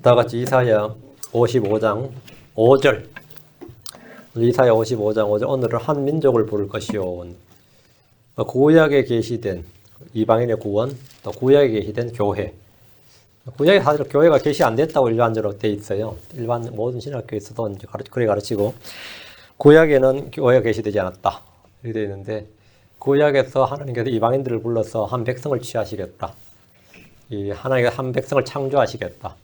다 같이 이사야 55장 5절. 이사야 55장 5절. 오늘은 한 민족을 부를 것이요. 구약에 계시된 이방인의 구원, 또 구약에 계시된 교회. 구약에 사실 교회가 계시 안 됐다고 일반적으로 돼 있어요. 일반 모든 신학교에서도 이제 그래 가르치고, 구약에는 교회가 계시되지 않았다 이렇게 되어 있는데, 구약에서 하나님께서 이방인들을 불러서 한 백성을 취하시겠다. 이 하나님께서 한 백성을 창조하시겠다.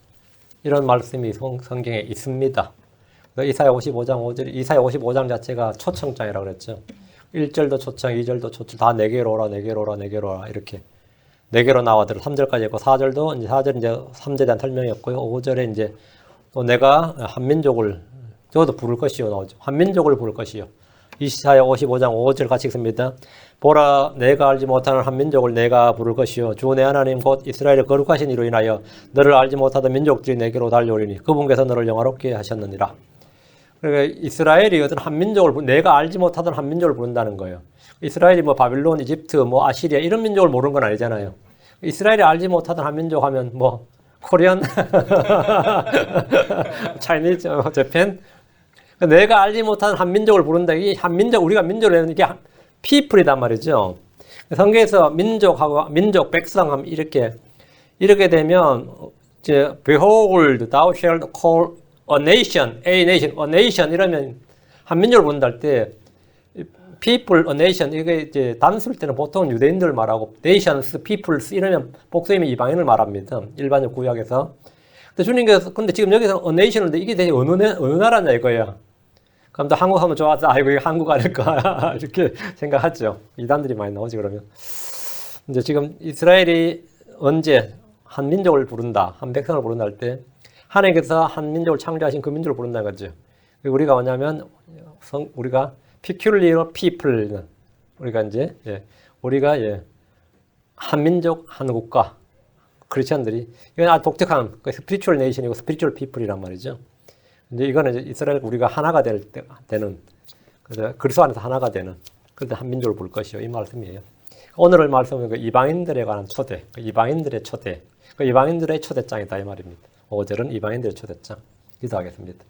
이런 말씀이 성경에 있습니다. 이사야 55장 5절, 이사야 55장 자체가 초청장이라고 그랬죠. 1절도 초청, 2절도 초청, 다 내게로 오라, 내게로 오라, 내게로 오라, 이렇게. 내게로 나와들 3절까지 했고, 4절도 이제 4절 이제 3절에 대한 설명이었고요. 5절에 이제 또 내가 한 민족을, 저도 부를 것이요 나오죠. 한 민족을 부를 것이요. 이사야 55장 5절 같이 읽습니다. 보라, 내가 알지 못하는 한 민족을 내가 부를 것이요 주 내 하나님 곧 이스라엘의 거룩하신 이로 인하여 너를 알지 못하던 민족들이 내게로 달려오리니 그분께서 너를 영화롭게 하셨느니라. 그러니까 이스라엘이 어떤 한 민족을, 내가 알지 못하던 한 민족을 부른다는 거예요. 이스라엘이 뭐 바빌론, 이집트, 뭐 아시리아 이런 민족을 모르는 건 아니잖아요. 이스라엘이 알지 못하던 한 민족 하면 뭐 코리안, 차이니즈, 재팬. 내가 알지 못하는 한 민족을 부른다. 이 한 민족, 우리가 민족을 내는 이게 피플이단 말이죠. 성경에서 민족하고 민족, 백성 하면 이렇게 되면 이제 behold, thou shalt call a nation, 이러면 한 민족을 부른다 할 때 people, a nation 이게 이제 단수일 때는 보통 유대인들 말하고 nations, peoples 이러면 복수이면 이방인을 말합니다. 일반적 구약에서. 근데 주님께서 근데 지금 여기서 a nation인데 이게 대체 어느 나라냐 이거야. 그럼 또 한국 하면 좋아서 아이고 이거 한국 아닐까 이렇게 생각하죠. 이단들이 많이 나오지 그러면. 이제 지금 이스라엘이 언제 한 민족을 부른다, 한 백성을 부른다 할 때 하나님께서 한 민족을 창조하신 그 민족을 부른다는 거죠. 우리가 뭐냐면 우리가 peculiar people, 우리가 이제 우리가 한 민족, 한 국가, 크리스천들이 이건 아주 독특한 spiritual nation이고 spiritual people이란 말이죠. 이제 이거는 이제 이스라엘 우리가 하나가 되는, 그래서 그리스도 안에서 하나가 되는, 그때 한 민족을 부를 것이요 이 말씀이에요. 오늘 말씀은 그 이방인들에 관한 초대, 이방인들의 초대, 이방인들의 초대장이다 이 말입니다. 5절은 이방인들의 초대장. 기도하겠습니다.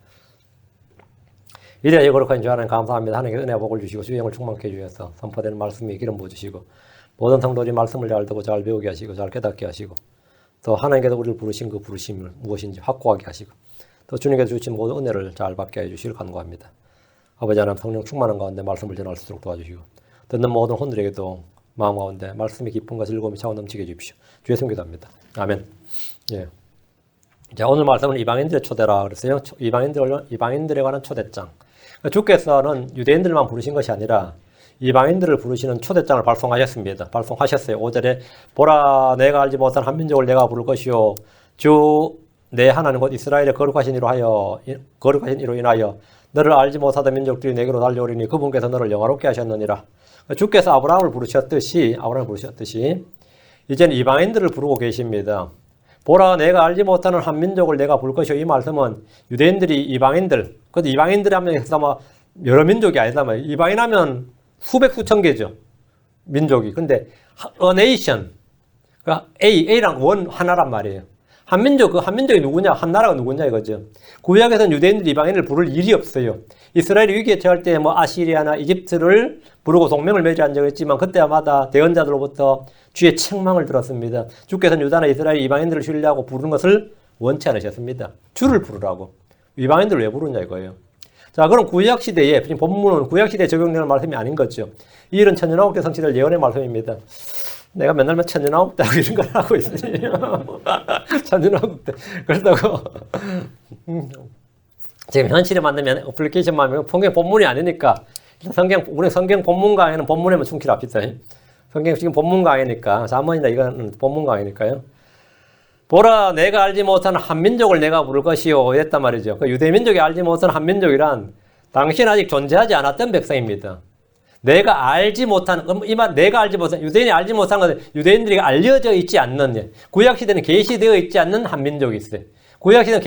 이래야 거룩한 주 하나님 감사합니다. 하나님께 은혜와 복을 주시고 주의 영을 충만케 해주셔서 선포되는 말씀이 기름 부어주시고 모든 성도들이 말씀을 잘 듣고 잘 배우게 하시고 잘 깨닫게 하시고 또 하나님께서 우리를 부르신 그 부르심을 무엇인지 확고하게 하시고 또 주님께서 주신 모든 은혜를 잘 받게 해주시길 간구합니다. 아버지 하나님 성령 충만한 가운데 말씀을 전할 수 있도록 도와주시고 듣는 모든 혼들에게도 마음 가운데 말씀의 기쁨과 즐거움이 차고 넘치게 해주십시오. 주의 손 기도합니다. 아멘. 예. 자, 오늘 말씀은 이방인들의 초대라 그랬어요. 이방인들에 관한 초대장. 주께서는 유대인들만 부르신 것이 아니라 이방인들을 부르시는 초대장을 발송하셨습니다. 발송하셨어요. 5절에 보라, 내가 알지 못한 한 민족을 내가 부를 것이요 주 내 하나님 곧 이스라엘의 거룩하신 이로 인하여 너를 알지 못하던 민족들이 내게로 달려오리니 그분께서 너를 영화롭게 하셨느니라. 주께서 아브라함을 부르셨듯이 이제는 이방인들을 부르고 계십니다. 보라, 내가 알지 못하는 한 민족을 내가 부를 것이요. 이 말씀은 유대인들이 이방인들, 근데 이방인들이 하면 여러 민족이 아니다 말이에요. 이방인 하면 수백 수천 개죠. 민족이. 근데 a nation, 그러니까 A랑 원 하나란 말이에요. 한 민족이 누구냐? 한 나라가 누구냐 이거죠. 구약에서는 유대인들이 이방인을 부를 일이 없어요. 이스라엘이 위기에 처할 때 뭐 아시리아나 이집트를 부르고 동맹을 맺은 적이 있지만 그때마다 대언자들로부터 주의 책망을 들었습니다. 주께서는 유다나 이스라엘 이방인들을 신뢰하고 부르는 것을 원치 않으셨습니다. 주를 부르라고. 이방인들을 왜 부르냐 이거예요. 자, 그럼 구약시대에, 지금 본문은 구약시대에 적용되는 말씀이 아닌 거죠. 이 일은 천년왕국때 성취될 예언의 말씀입니다. 내가 맨날 천년왕국 때 이런 걸 하고 있으니. 천년왕국 때. 그렇다고. 지금 현실에 맞는 어플리케이션만 하면 성경 본문이 아니니까. 우리 성경 본문 강의는 본문에만 충실합시다. 성경 지금 본문 강의니까. 자문이나 이거는 본문 강의니까요. 보라, 내가 알지 못하는 한 민족을 내가 부를 것이요. 이랬단 말이죠. 그 유대민족이 알지 못하는 한 민족이란 당신 아직 존재하지 않았던 백성입니다. 내가 알지 못하는, 이 말, 내가 알지 못하는, 유대인이 알지 못하는 것은 유대인들이 알려져 있지 않는, 구약시대는 계시되어 있지 않는 한 민족이 있어요. 구약시대는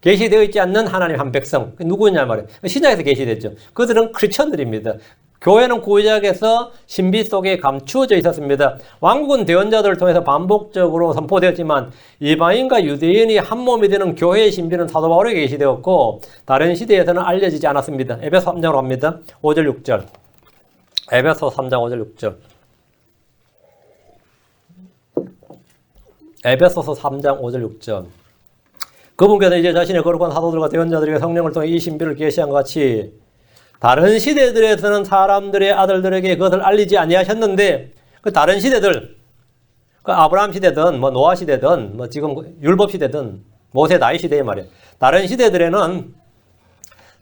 계시되어 있지 않는 하나님 한 백성. 누구냐 말이에요. 신약에서 계시됐죠. 그들은 크리스천들입니다. 교회는 구약에서 신비 속에 감추어져 있었습니다. 왕국은 대언자들을 통해서 반복적으로 선포되었지만 이방인과 유대인이 한 몸이 되는 교회의 신비는 사도 바울에게 계시되었고 다른 시대에서는 알려지지 않았습니다. 에베소 3장으로 갑니다. 5절 6절. 에베소 3장 5절 6절. 에베소서 3장 5절 6절. 그분께서 이제 자신의 거룩한 사도들과 대언자들에게 성령을 통해 이 신비를 계시한 것 같이 다른 시대들에서는 사람들의 아들들에게 그것을 알리지 아니하셨는데 그 다른 시대들, 그 아브라함 시대든 뭐 노아 시대든 뭐 지금 율법 시대든 모세 다윗 시대의 말이에요. 다른 시대들에는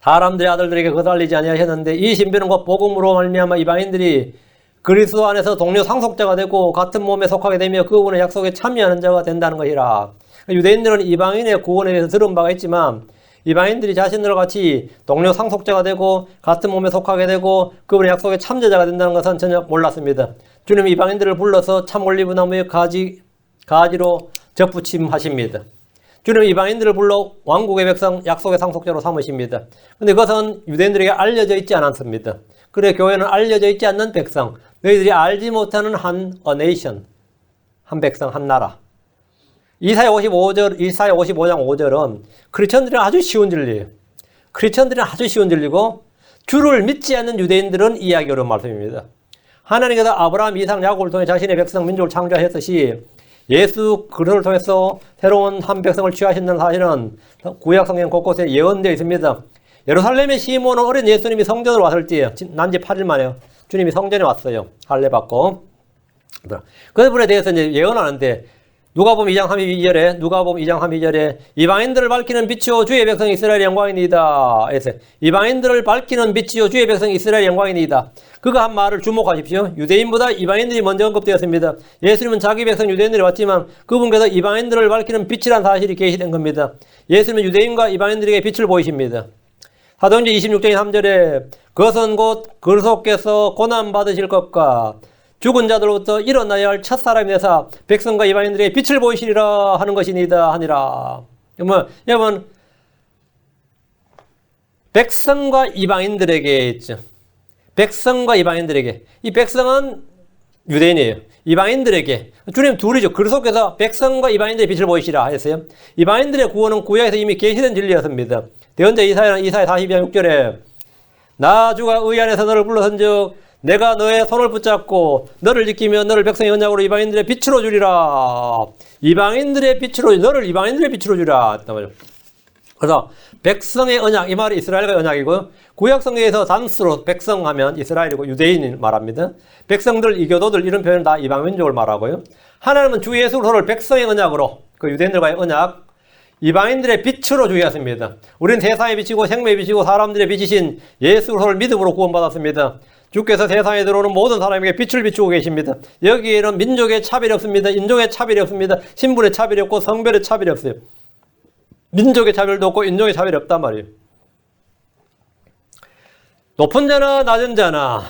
사람들의 아들들에게 그것을 알리지 아니하셨는데 이 신비는 곧 복음으로 말미암아 이방인들이 그리스도 안에서 동료 상속자가 되고 같은 몸에 속하게 되며 그분의 약속에 참여하는 자가 된다는 것이라. 유대인들은 이방인의 구원에 대해서 들은 바가 있지만 이방인들이 자신들과 같이 동료 상속자가 되고 같은 몸에 속하게 되고 그분의 약속에 참여자가 된다는 것은 전혀 몰랐습니다. 주님이 이방인들을 불러서 참 올리브 나무의 가지로 접붙임하십니다. 주님이 이방인들을 불러 왕국의 백성 약속의 상속자로 삼으십니다. 그런데 그것은 유대인들에게 알려져 있지 않았습니다. 그래 교회는 알려져 있지 않는 백성, 너희들이 알지 못하는 한 nation, 한 백성, 한 나라. 이사야 55장 5절은 크리스천들은 아주 쉬운 진리예요. 크리스천들은 아주 쉬운 진리고 주를 믿지 않는 유대인들은 이해하기 어려운 말씀입니다. 하나님께서 아브라함, 이삭, 야곱을 통해 자신의 백성 민족을 창조하셨듯이 예수 그리스도를 통해서 새로운 한 백성을 취하신다는 사실은 구약 성경 곳곳에 예언되어 있습니다. 예루살렘의 시몬은 어린 예수님이 성전으로 왔을 때 난지 8일 만에요. 주님이 성전에 왔어요. 할례 받고. 그 부분에 대해서 이제 예언하는데 누가복음 2장 32절에 이방인들을 밝히는 빛이요 주의 백성 이스라엘 영광이니이다. 이방인들을 밝히는 빛이요 주의 백성 이스라엘 영광이니이다. 그가 한 말을 주목하십시오. 유대인보다 이방인들이 먼저 언급되었습니다. 예수님은 자기 백성 유대인들이 왔지만 그분께서 이방인들을 밝히는 빛이란 사실이 계시된 겁니다. 예수님은 유대인과 이방인들에게 빛을 보이십니다. 사도행전 26장 3절에 그것은 곧 그리스도께서 고난받으실 것과 죽은 자들로부터 일어나야 할 첫사람이 되사 백성과 이방인들에게 빛을 보이시리라 하는 것이니이다 하니라. 여러분 백성과 이방인들에게 있죠. 백성과 이방인들에게. 이 백성은 유대인이에요. 이방인들에게. 주님 둘이죠. 그리스도께서 백성과 이방인들의 빛을 보이시라 하였어요. 이방인들의 구원은 구약에서 이미 계시된 진리였습니다. 대언자 이사야 42장 6절에 나 주가 의 안에서 너를 불러선즉 내가 너의 손을 붙잡고 너를 지키며 너를 백성의 언약으로 이방인들의 빛으로 주리라. 이방인들의 빛으로, 너를 이방인들의 빛으로 주리라. 그래서 백성의 언약, 이 말이 이스라엘과 언약이고요. 구약성경에서 단수로 백성하면 이스라엘이고 유대인을 말합니다. 백성들, 이교도들 이런 표현은 다 이방민족을 말하고요. 하나님은 주 예수 그리스도를 백성의 언약으로, 그 유대인들과의 언약, 이방인들의 빛으로 주셨습니다. 우리는 세상의 빛이고 생명의 빛이고 사람들의 빛이신 예수 그리스도를 믿음으로 구원받았습니다. 주께서 세상에 들어오는 모든 사람에게 빛을 비추고 계십니다. 여기에는 민족의 차별이 없습니다. 인종의 차별이 없습니다. 신분의 차별이 없고 성별의 차별이 없어요. 민족의 차별도 없고 인종의 차별이 없단 말이에요. 높은 자나 낮은 자나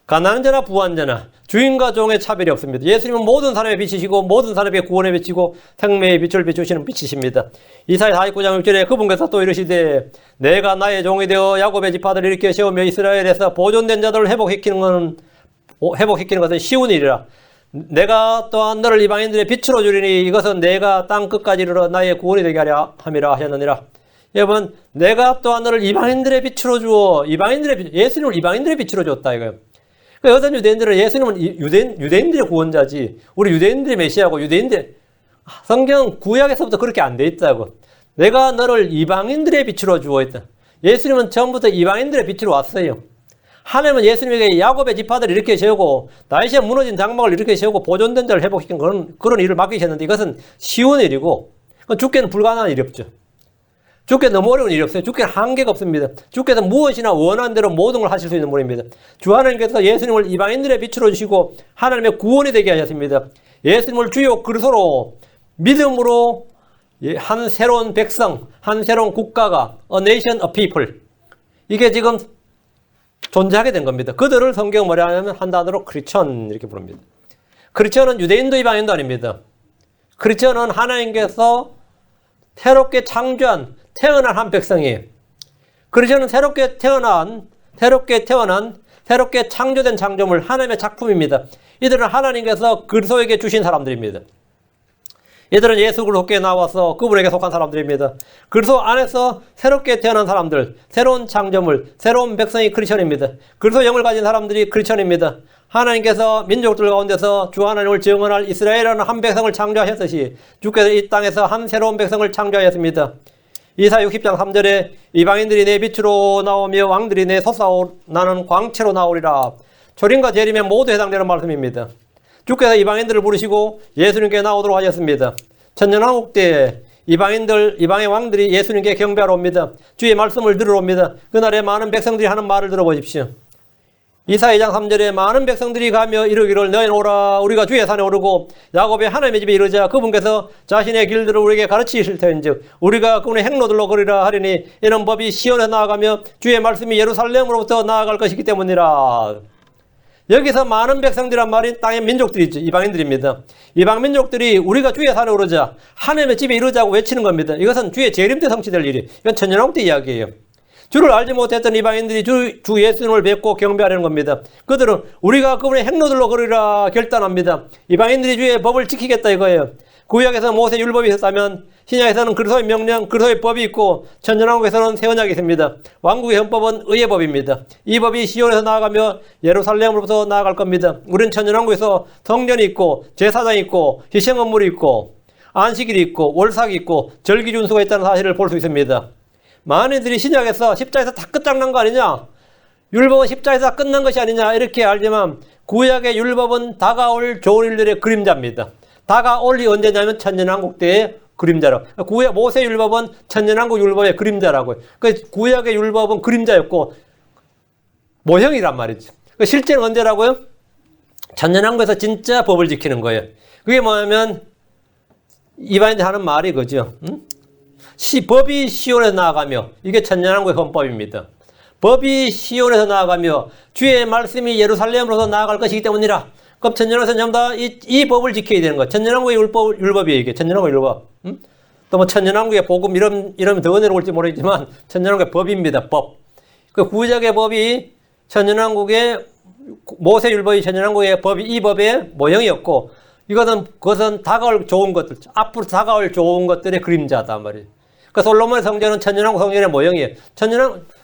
가난한 자나 부한 자나 주인과 종의 차별이 없습니다. 예수님은 모든 사람의 빛이시고 모든 사람에게 구원의 빛이고 생명의 빛을 비추시는 빛이십니다. 이사야 49장 6절에 그분께서 또 이르시되 내가 나의 종이 되어 야곱의 지파들을 일으켜 세우며 이스라엘에서 보존된 자들을 회복시키는 것은 쉬운 일이라. 내가 또한 너를 이방인들의 빛으로 주리니 이것은 내가 땅 끝까지 이르러 나의 구원이 되게 하려 함이라 하셨느니라. 여러분, 내가 또한 너를 이방인들의 빛으로 주어 예수님을 이방인들의 빛으로 줬다 이거예요. 어떤 유대인들은 예수님은 유대인들의 구원자지, 우리 유대인들의 메시아고, 성경 구약에서부터 그렇게 안 돼 있다고. 내가 너를 이방인들의 빛으로 주었다. 예수님은 처음부터 이방인들의 빛으로 왔어요. 하나님은 예수님에게 야곱의 지파들을 일으켜 세우고, 다윗의 무너진 장막을 일으켜 세우고, 보존된 자를 회복시키는 그런 일을 맡기셨는데, 이것은 쉬운 일이고, 주께는 불가능한 일이 없죠. 주께 너무 어려운 일이 없어요. 주께는 한계가 없습니다. 주께서 무엇이나 원하는 대로 모든 걸 하실 수 있는 분입니다. 주 하나님께서 예수님을 이방인들의 빛으로 주시고 하나님의 구원이 되게 하셨습니다. 예수님을 주요 그리스도로 믿음으로 한 새로운 백성, 한 새로운 국가가 a nation of people, 이게 지금 존재하게 된 겁니다. 그들을 성경 뭐라 하냐면 한 단어로 크리스천 이렇게 부릅니다. 크리스천은 유대인도 이방인도 아닙니다. 크리스천은 하나님께서 새롭게 태어난 한 백성이에요. 크리스천은 새롭게 태어난 새롭게 창조된 창조물, 하나님의 작품입니다. 이들은 하나님께서 그리스도에게 주신 사람들입니다. 이들은 예수 그리스도께 나와서 그분에게 속한 사람들입니다. 그리스도 안에서 새롭게 태어난 사람들, 새로운 창조물, 새로운 백성이 크리스천입니다. 그리스도 영을 가진 사람들이 크리스천입니다. 하나님께서 민족들 가운데서 주 하나님을 증언할 이스라엘이라는 한 백성을 창조하셨듯이 주께서 이 땅에서 한 새로운 백성을 창조하였습니다. 이사야 60장 3절에 이방인들이 내 빛으로 나오며 왕들이 내 솟아나는 광채로 나오리라. 초림과 재림에 모두 해당되는 말씀입니다. 주께서 이방인들을 부르시고 예수님께 나오도록 하셨습니다. 천년왕국 때에 이방의 왕들이 예수님께 경배하러 옵니다. 주의 말씀을 들으러 옵니다. 그날에 많은 백성들이 하는 말을 들어보십시오. 이사야 2장 3절에 많은 백성들이 가며 이르기를 너희는 오라 우리가 주의 산에 오르고 야곱의 하나님의 집에 이르자 그분께서 자신의 길들을 우리에게 가르치실 터인즉 우리가 그분의 행로들로 걸으라 하리니 이는 법이 시온에서 나아가며 주의 말씀이 예루살렘으로부터 나아갈 것이기 때문이라. 여기서 많은 백성들이란 말이 땅의 민족들이죠. 이방인들입니다. 이방 민족들이 우리가 주의 산에 오르자 하나님의 집에 이르자고 외치는 겁니다. 이것은 주의 재림 때 성취될 일이, 이건 천년왕국 때 이야기예요. 주를 알지 못했던 이방인들이 주 예수님을 뵙고 경배하려는 겁니다. 그들은 우리가 그분의 행로들로 걸으리라 결단합니다. 이방인들이 주의 법을 지키겠다 이거예요. 구약에서 모세 율법이 있었다면 신약에서는 그리스도의 명령, 그리스도의 법이 있고 천년왕국에서는 새 언약이 있습니다. 왕국의 헌법은 의의 법입니다. 이 법이 시온에서 나아가며 예루살렘으로부터 나아갈 겁니다. 우리는 천년왕국에서 성전이 있고 제사장이 있고 희생 헌물이 있고 안식일이 있고 월삭이 있고 절기 준수가 있다는 사실을 볼 수 있습니다. 많은이들이 신약에서 십자에서 다 끝장난 거 아니냐, 율법은 십자에서 끝난 것이 아니냐 이렇게 알지만 구약의 율법은 다가올 좋은 일들의 그림자입니다. 다가올 이 언제냐면 천년왕국 때의 그림자라고. 구약 모세 율법은 천년왕국 율법의 그림자라고요. 구약의 율법은 그림자였고 모형이란 말이죠. 실제는 언제라고요? 천년왕국에서 진짜 법을 지키는 거예요. 그게 뭐냐면 이방인들이 하는 말이 그죠. 법이 시온에서 나아가며, 이게 천년왕국의 헌법입니다. 법이 시온에서 나아가며 주의 말씀이 예루살렘으로서 나아갈 것이기 때문이라. 그럼 천년왕국에서 전부 다 이 법을 지켜야 되는 거예요. 천년왕국의 율법이에요, 이게. 천년왕국의 율법. 또 뭐 천년왕국의 복음 이러면 더 은혜로 올지 모르겠지만 천년왕국의 법입니다, 법. 그 구약의 법이 천년왕국의 모세 율법이 천년왕국의 법이 이 법의 모형이었고 그것은 다가올 좋은 것들, 앞으로 다가올 좋은 것들의 그림자다 말이에요. 그 솔로몬 성전은 천년왕국 성전의 모형이에요.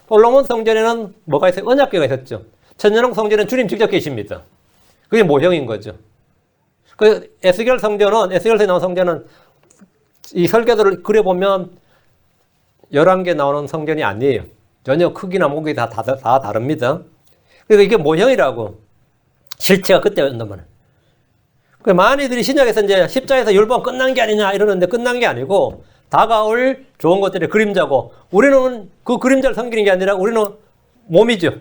솔로몬 성전에는 뭐가 있어요? 언약궤가 있었죠. 천년왕국 성전에는 주님 직접 계십니다. 그게 모형인 거죠. 그 에스겔 에스겔서에 나온 성전은 이 설계도를 그려보면 11개 나오는 성전이 아니에요. 전혀 크기나 목이 다 다릅니다. 그러니까 이게 모형이라고. 실체가 그때였단 말이에요. 많이들이 신약에서 이제 십자에서 율법 끝난 게 아니냐 이러는데 끝난 게 아니고 다가올 좋은 것들의 그림자고, 우리는 그 그림자를 섬기는 게 아니라 우리는 몸이죠.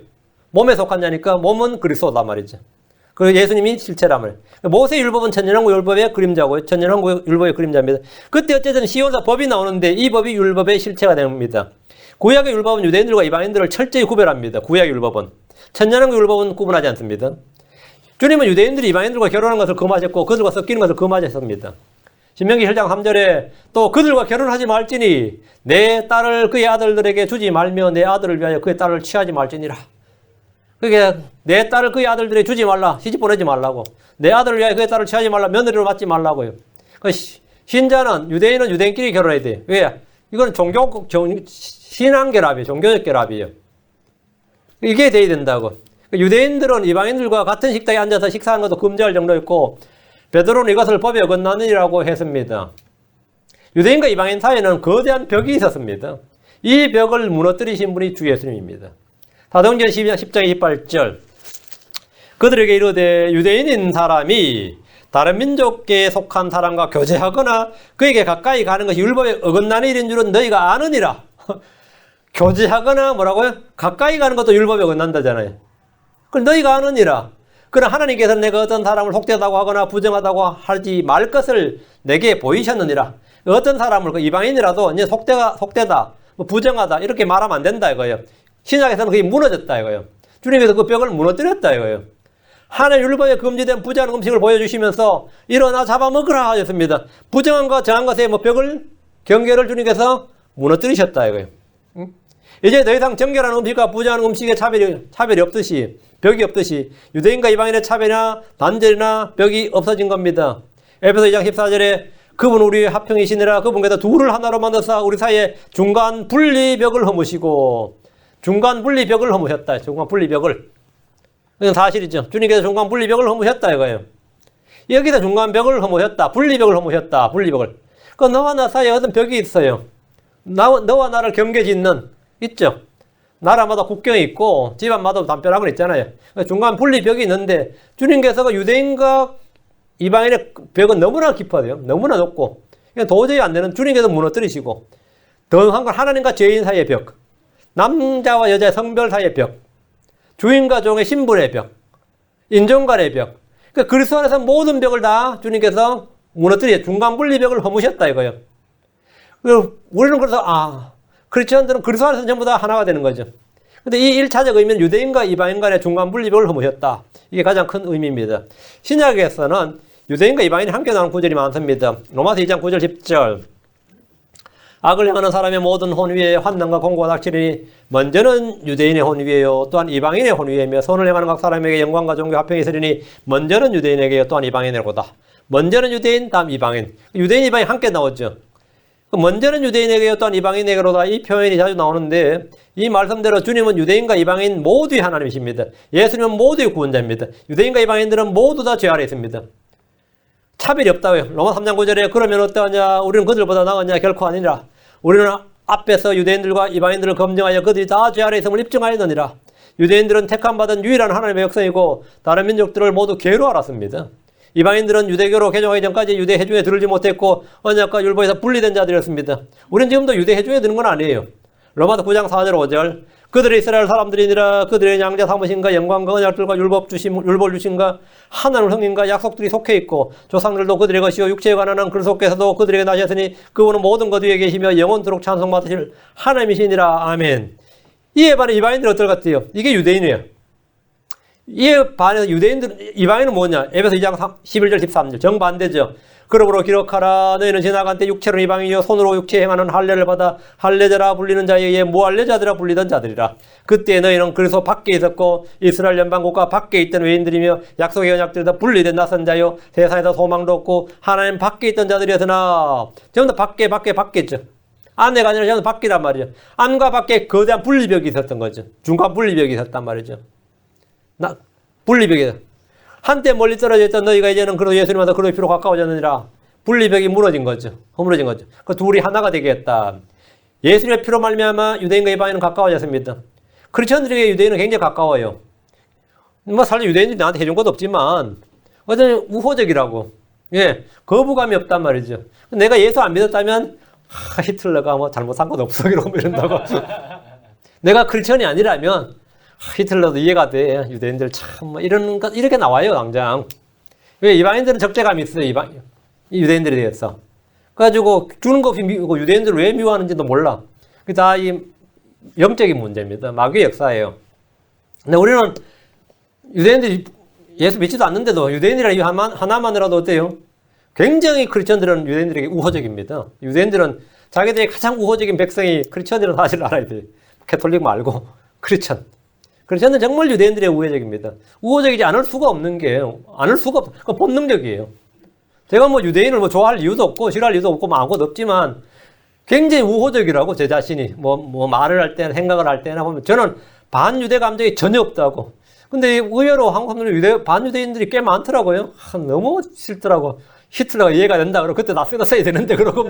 몸에 속한 자니까 몸은 그리스도다 말이죠. 그 예수님이 실체란 말이에요. 모세 율법은 천년왕국 율법의 그림자고요. 천년왕국 율법의 그림자입니다. 그때 어쨌든 시온에서 법이 나오는데 이 법이 율법의 실체가 됩니다. 구약의 율법은 유대인들과 이방인들을 철저히 구별합니다. 구약의 율법은. 천년왕국 율법은 구분하지 않습니다. 주님은 유대인들이 이방인들과 결혼하는 것을 금하셨고 그들과 섞이는 것을 금하셨습니다. 신명기 1장 3절에 또 그들과 결혼하지 말지니 내 딸을 그의 아들들에게 주지 말며 내 아들을 위하여 그의 딸을 취하지 말지니라. 그게 내 딸을 그의 아들들에게 주지 말라. 시집 보내지 말라고. 내 아들을 위하여 그의 딸을 취하지 말라. 며느리로 맞지 말라고요. 신자는 유대인은 유대인끼리 결혼해야 돼. 왜? 이건 신앙 결합이에요. 종교적 결합이에요. 이게 돼야 된다고. 유대인들은 이방인들과 같은 식탁에 앉아서 식사하는 것도 금지할 정도였고 베드로는 이것을 법에 어긋나느니라고 했습니다. 유대인과 이방인 사이에는 거대한 벽이 있었습니다. 이 벽을 무너뜨리신 분이 주 예수님입니다. 사도행전 10장 28절 그들에게 이르되 유대인인 사람이 다른 민족에 속한 사람과 교제하거나 그에게 가까이 가는 것이 율법에 어긋나는 일인 줄은 너희가 아느니라. 교제하거나 뭐라고요? 가까이 가는 것도 율법에 어긋난다잖아요. 그걸 너희가 아느니라. 그러나 하나님께서는 내가 어떤 사람을 속되다고 하거나 부정하다고 하지 말 것을 내게 보이셨느니라. 어떤 사람을 그 이방인이라도 이제 속되다, 부정하다 이렇게 말하면 안 된다 이거예요. 신약에서는 그게 무너졌다 이거예요. 주님께서 그 벽을 무너뜨렸다 이거예요. 하나님 율법에 금지된 부정한 음식을 보여주시면서 일어나 잡아먹으라 하셨습니다. 부정한 것, 정한 것의 경계를 주님께서 무너뜨리셨다 이거예요. 이제 더 이상 정결한 음식과 부정한 음식에 차별이 없듯이, 벽이 없듯이 유대인과 이방인의 차별이나 단절이나 벽이 없어진 겁니다. 에베소 2장 14절에 그분 우리의 화평이시니라. 그분께서 둘을 하나로 만드사 우리 사이에 중간 분리벽을 허무시고, 중간 분리벽을 허무셨다. 중간 분리벽을. 이건 사실이죠. 주님께서 중간 분리벽을 허무셨다 이거예요. 여기서 중간 벽을 허무셨다. 분리벽을 허무셨다. 분리벽을. 그 너와 나 사이에 어떤 벽이 있어요. 너와 나를 경계짓는, 있죠. 나라마다 국경이 있고 집안마다 담벼락은 건 있잖아요. 중간 분리벽이 있는데 주님께서 유대인과 이방인의 벽은 너무나 깊어요. 너무나 높고 도저히 안 되는, 주님께서 무너뜨리시고, 더 한 건 하나님과 죄인 사이의 벽, 남자와 여자의 성별 사이의 벽, 주인과 종의 신분의 벽, 인종 간의 벽. 그러니까 그리스도 안에서 모든 벽을 다 주님께서 무너뜨려 중간 분리벽을 허무셨다 이거예요. 우리는 그래서 크리스천들은 그리스도 안에서 전부 다 하나가 되는 거죠. 근데 이 1차적 의미는 유대인과 이방인 간의 중간 분리벽을 허무셨다. 이게 가장 큰 의미입니다. 신약에서는 유대인과 이방인이 함께 나오는 구절이 많습니다. 로마서 2장 9절 10절. 악을 행하는 사람의 모든 혼위에 환난과 공고가 닥치리니 먼저는 유대인의 혼위에요 또한 이방인의 혼위에며 선을 행하는 각 사람에게 영광과 존귀 화평이 있으리니 먼저는 유대인에게요 또한 이방인에게로다. 먼저는 유대인 다음 이방인. 유대인 이방인 함께 나오죠. 먼저는 유대인에게요 또한 이방인에게로다. 이 표현이 자주 나오는데 이 말씀대로 주님은 유대인과 이방인 모두의 하나님이십니다. 예수님은 모두의 구원자입니다. 유대인과 이방인들은 모두 다 죄 아래 있습니다. 차별이 없다고요. 로마 3장 9절에 그러면 어떠하냐 우리는 그들보다 나으냐 결코 아니라 우리는 앞에서 유대인들과 이방인들을 검증하여 그들이 다 죄 아래 있음을 입증하였느니라. 유대인들은 택함받은 유일한 하나님의 백성이고 다른 민족들을 모두 개로 알았습니다. 이방인들은 유대교로 개종하기 전까지 유대 회중에 들을지 못했고 언약과 율법에서 분리된 자들이었습니다. 우리는 지금도 유대 회중에 드는 건 아니에요. 로마서 9장 4절 5절 그들이 이스라엘 사람들이니라. 그들의 양자 삼으신가 영광과 언약들과 율법 주신가 하나님을 흥인가 약속들이 속해 있고 조상들도 그들의 것이요 육체에 관한 한 그리스도께서도 그들에게 나셨으니 그분은 모든 것 위에 계시며 영원토록 찬송받으실 하나님이시니라. 아멘. 이에 반해 이방인들은 어떨 것 같아요? 이게 유대인이에요. 이에 반해서 이방인은 뭐냐? 에베소 2장 11절 13절 정반대죠. 그러므로 기록하라. 너희는 지나간 때 육체로 이방인이요 손으로 육체 행하는 할례를 받아 할례자라 불리는 자에 의해 무할례자들아 불리던 자들이라. 그때 너희는 그리스도 밖에 있었고 이스라엘 연방국가 밖에 있던 외인들이며 약속의 언약들에서 분리된 낯선 자요 세상에서 소망도 없고 하나님 밖에 있던 자들이었으나 전부 다 밖에 있죠. 안내가 아니라 전부 밖이란 말이죠. 안과 밖에 거대한 분리벽이 있었던 거죠. 중간 분리벽이 있었단 말이죠. 분리벽이 한때 멀리 떨어져 있던 너희가 이제는 그리스도 예수님께서 그리스도의 피로 가까워졌느니라. 분리벽이 무너진 거죠. 허물어진 거죠. 그 둘이 하나가 되겠다. 예수님의 피로 말미암아 유대인과 이방인은 가까워졌습니다. 크리스천들에게 유대인은 굉장히 가까워요. 사실 유대인들이 나한테 해준 것도 없지만 어쩌면 우호적이라고. 예, 거부감이 없단 말이죠. 내가 예수 안 믿었다면 히틀러가 잘못 산 것 없어 이런다고. 내가 크리스천이 아니라면 히틀러도 이해가 돼. 유대인들 참 이렇게 나와요 당장. 왜 이방인들은 적재감이 있어요. 유대인들에 대해서. 그래가지고 주는 거 없이 유대인들을 왜 미워하는지도 몰라. 그게 다 이 영적인 문제입니다. 마귀의 역사예요. 근데 우리는 유대인들이 예수 믿지도 않는데도 유대인이라는 이유 하나만이라도 어때요? 굉장히 크리스천들은 유대인들에게 우호적입니다. 유대인들은 자기들이 가장 우호적인 백성이 크리스천이라는 사실을 알아야 돼요. 캐톨릭 말고 크리스천. 크리스천은 정말 유대인들의 우호적입니다. 우호적이지 않을 수가 없는 게, 그 본능적이에요. 제가 유대인을 좋아할 이유도 없고, 싫어할 이유도 없고, 아무것도 없지만, 굉장히 우호적이라고, 제 자신이. 말을 할 때나 생각을 할 때나 보면, 저는 반유대 감정이 전혀 없다고. 근데 의외로 한국 사람들은 반유대인들이 꽤 많더라고요. 너무 싫더라고. 히틀러가 이해가 된다. 그러고 그때 나스가 써야 되는데, 그러고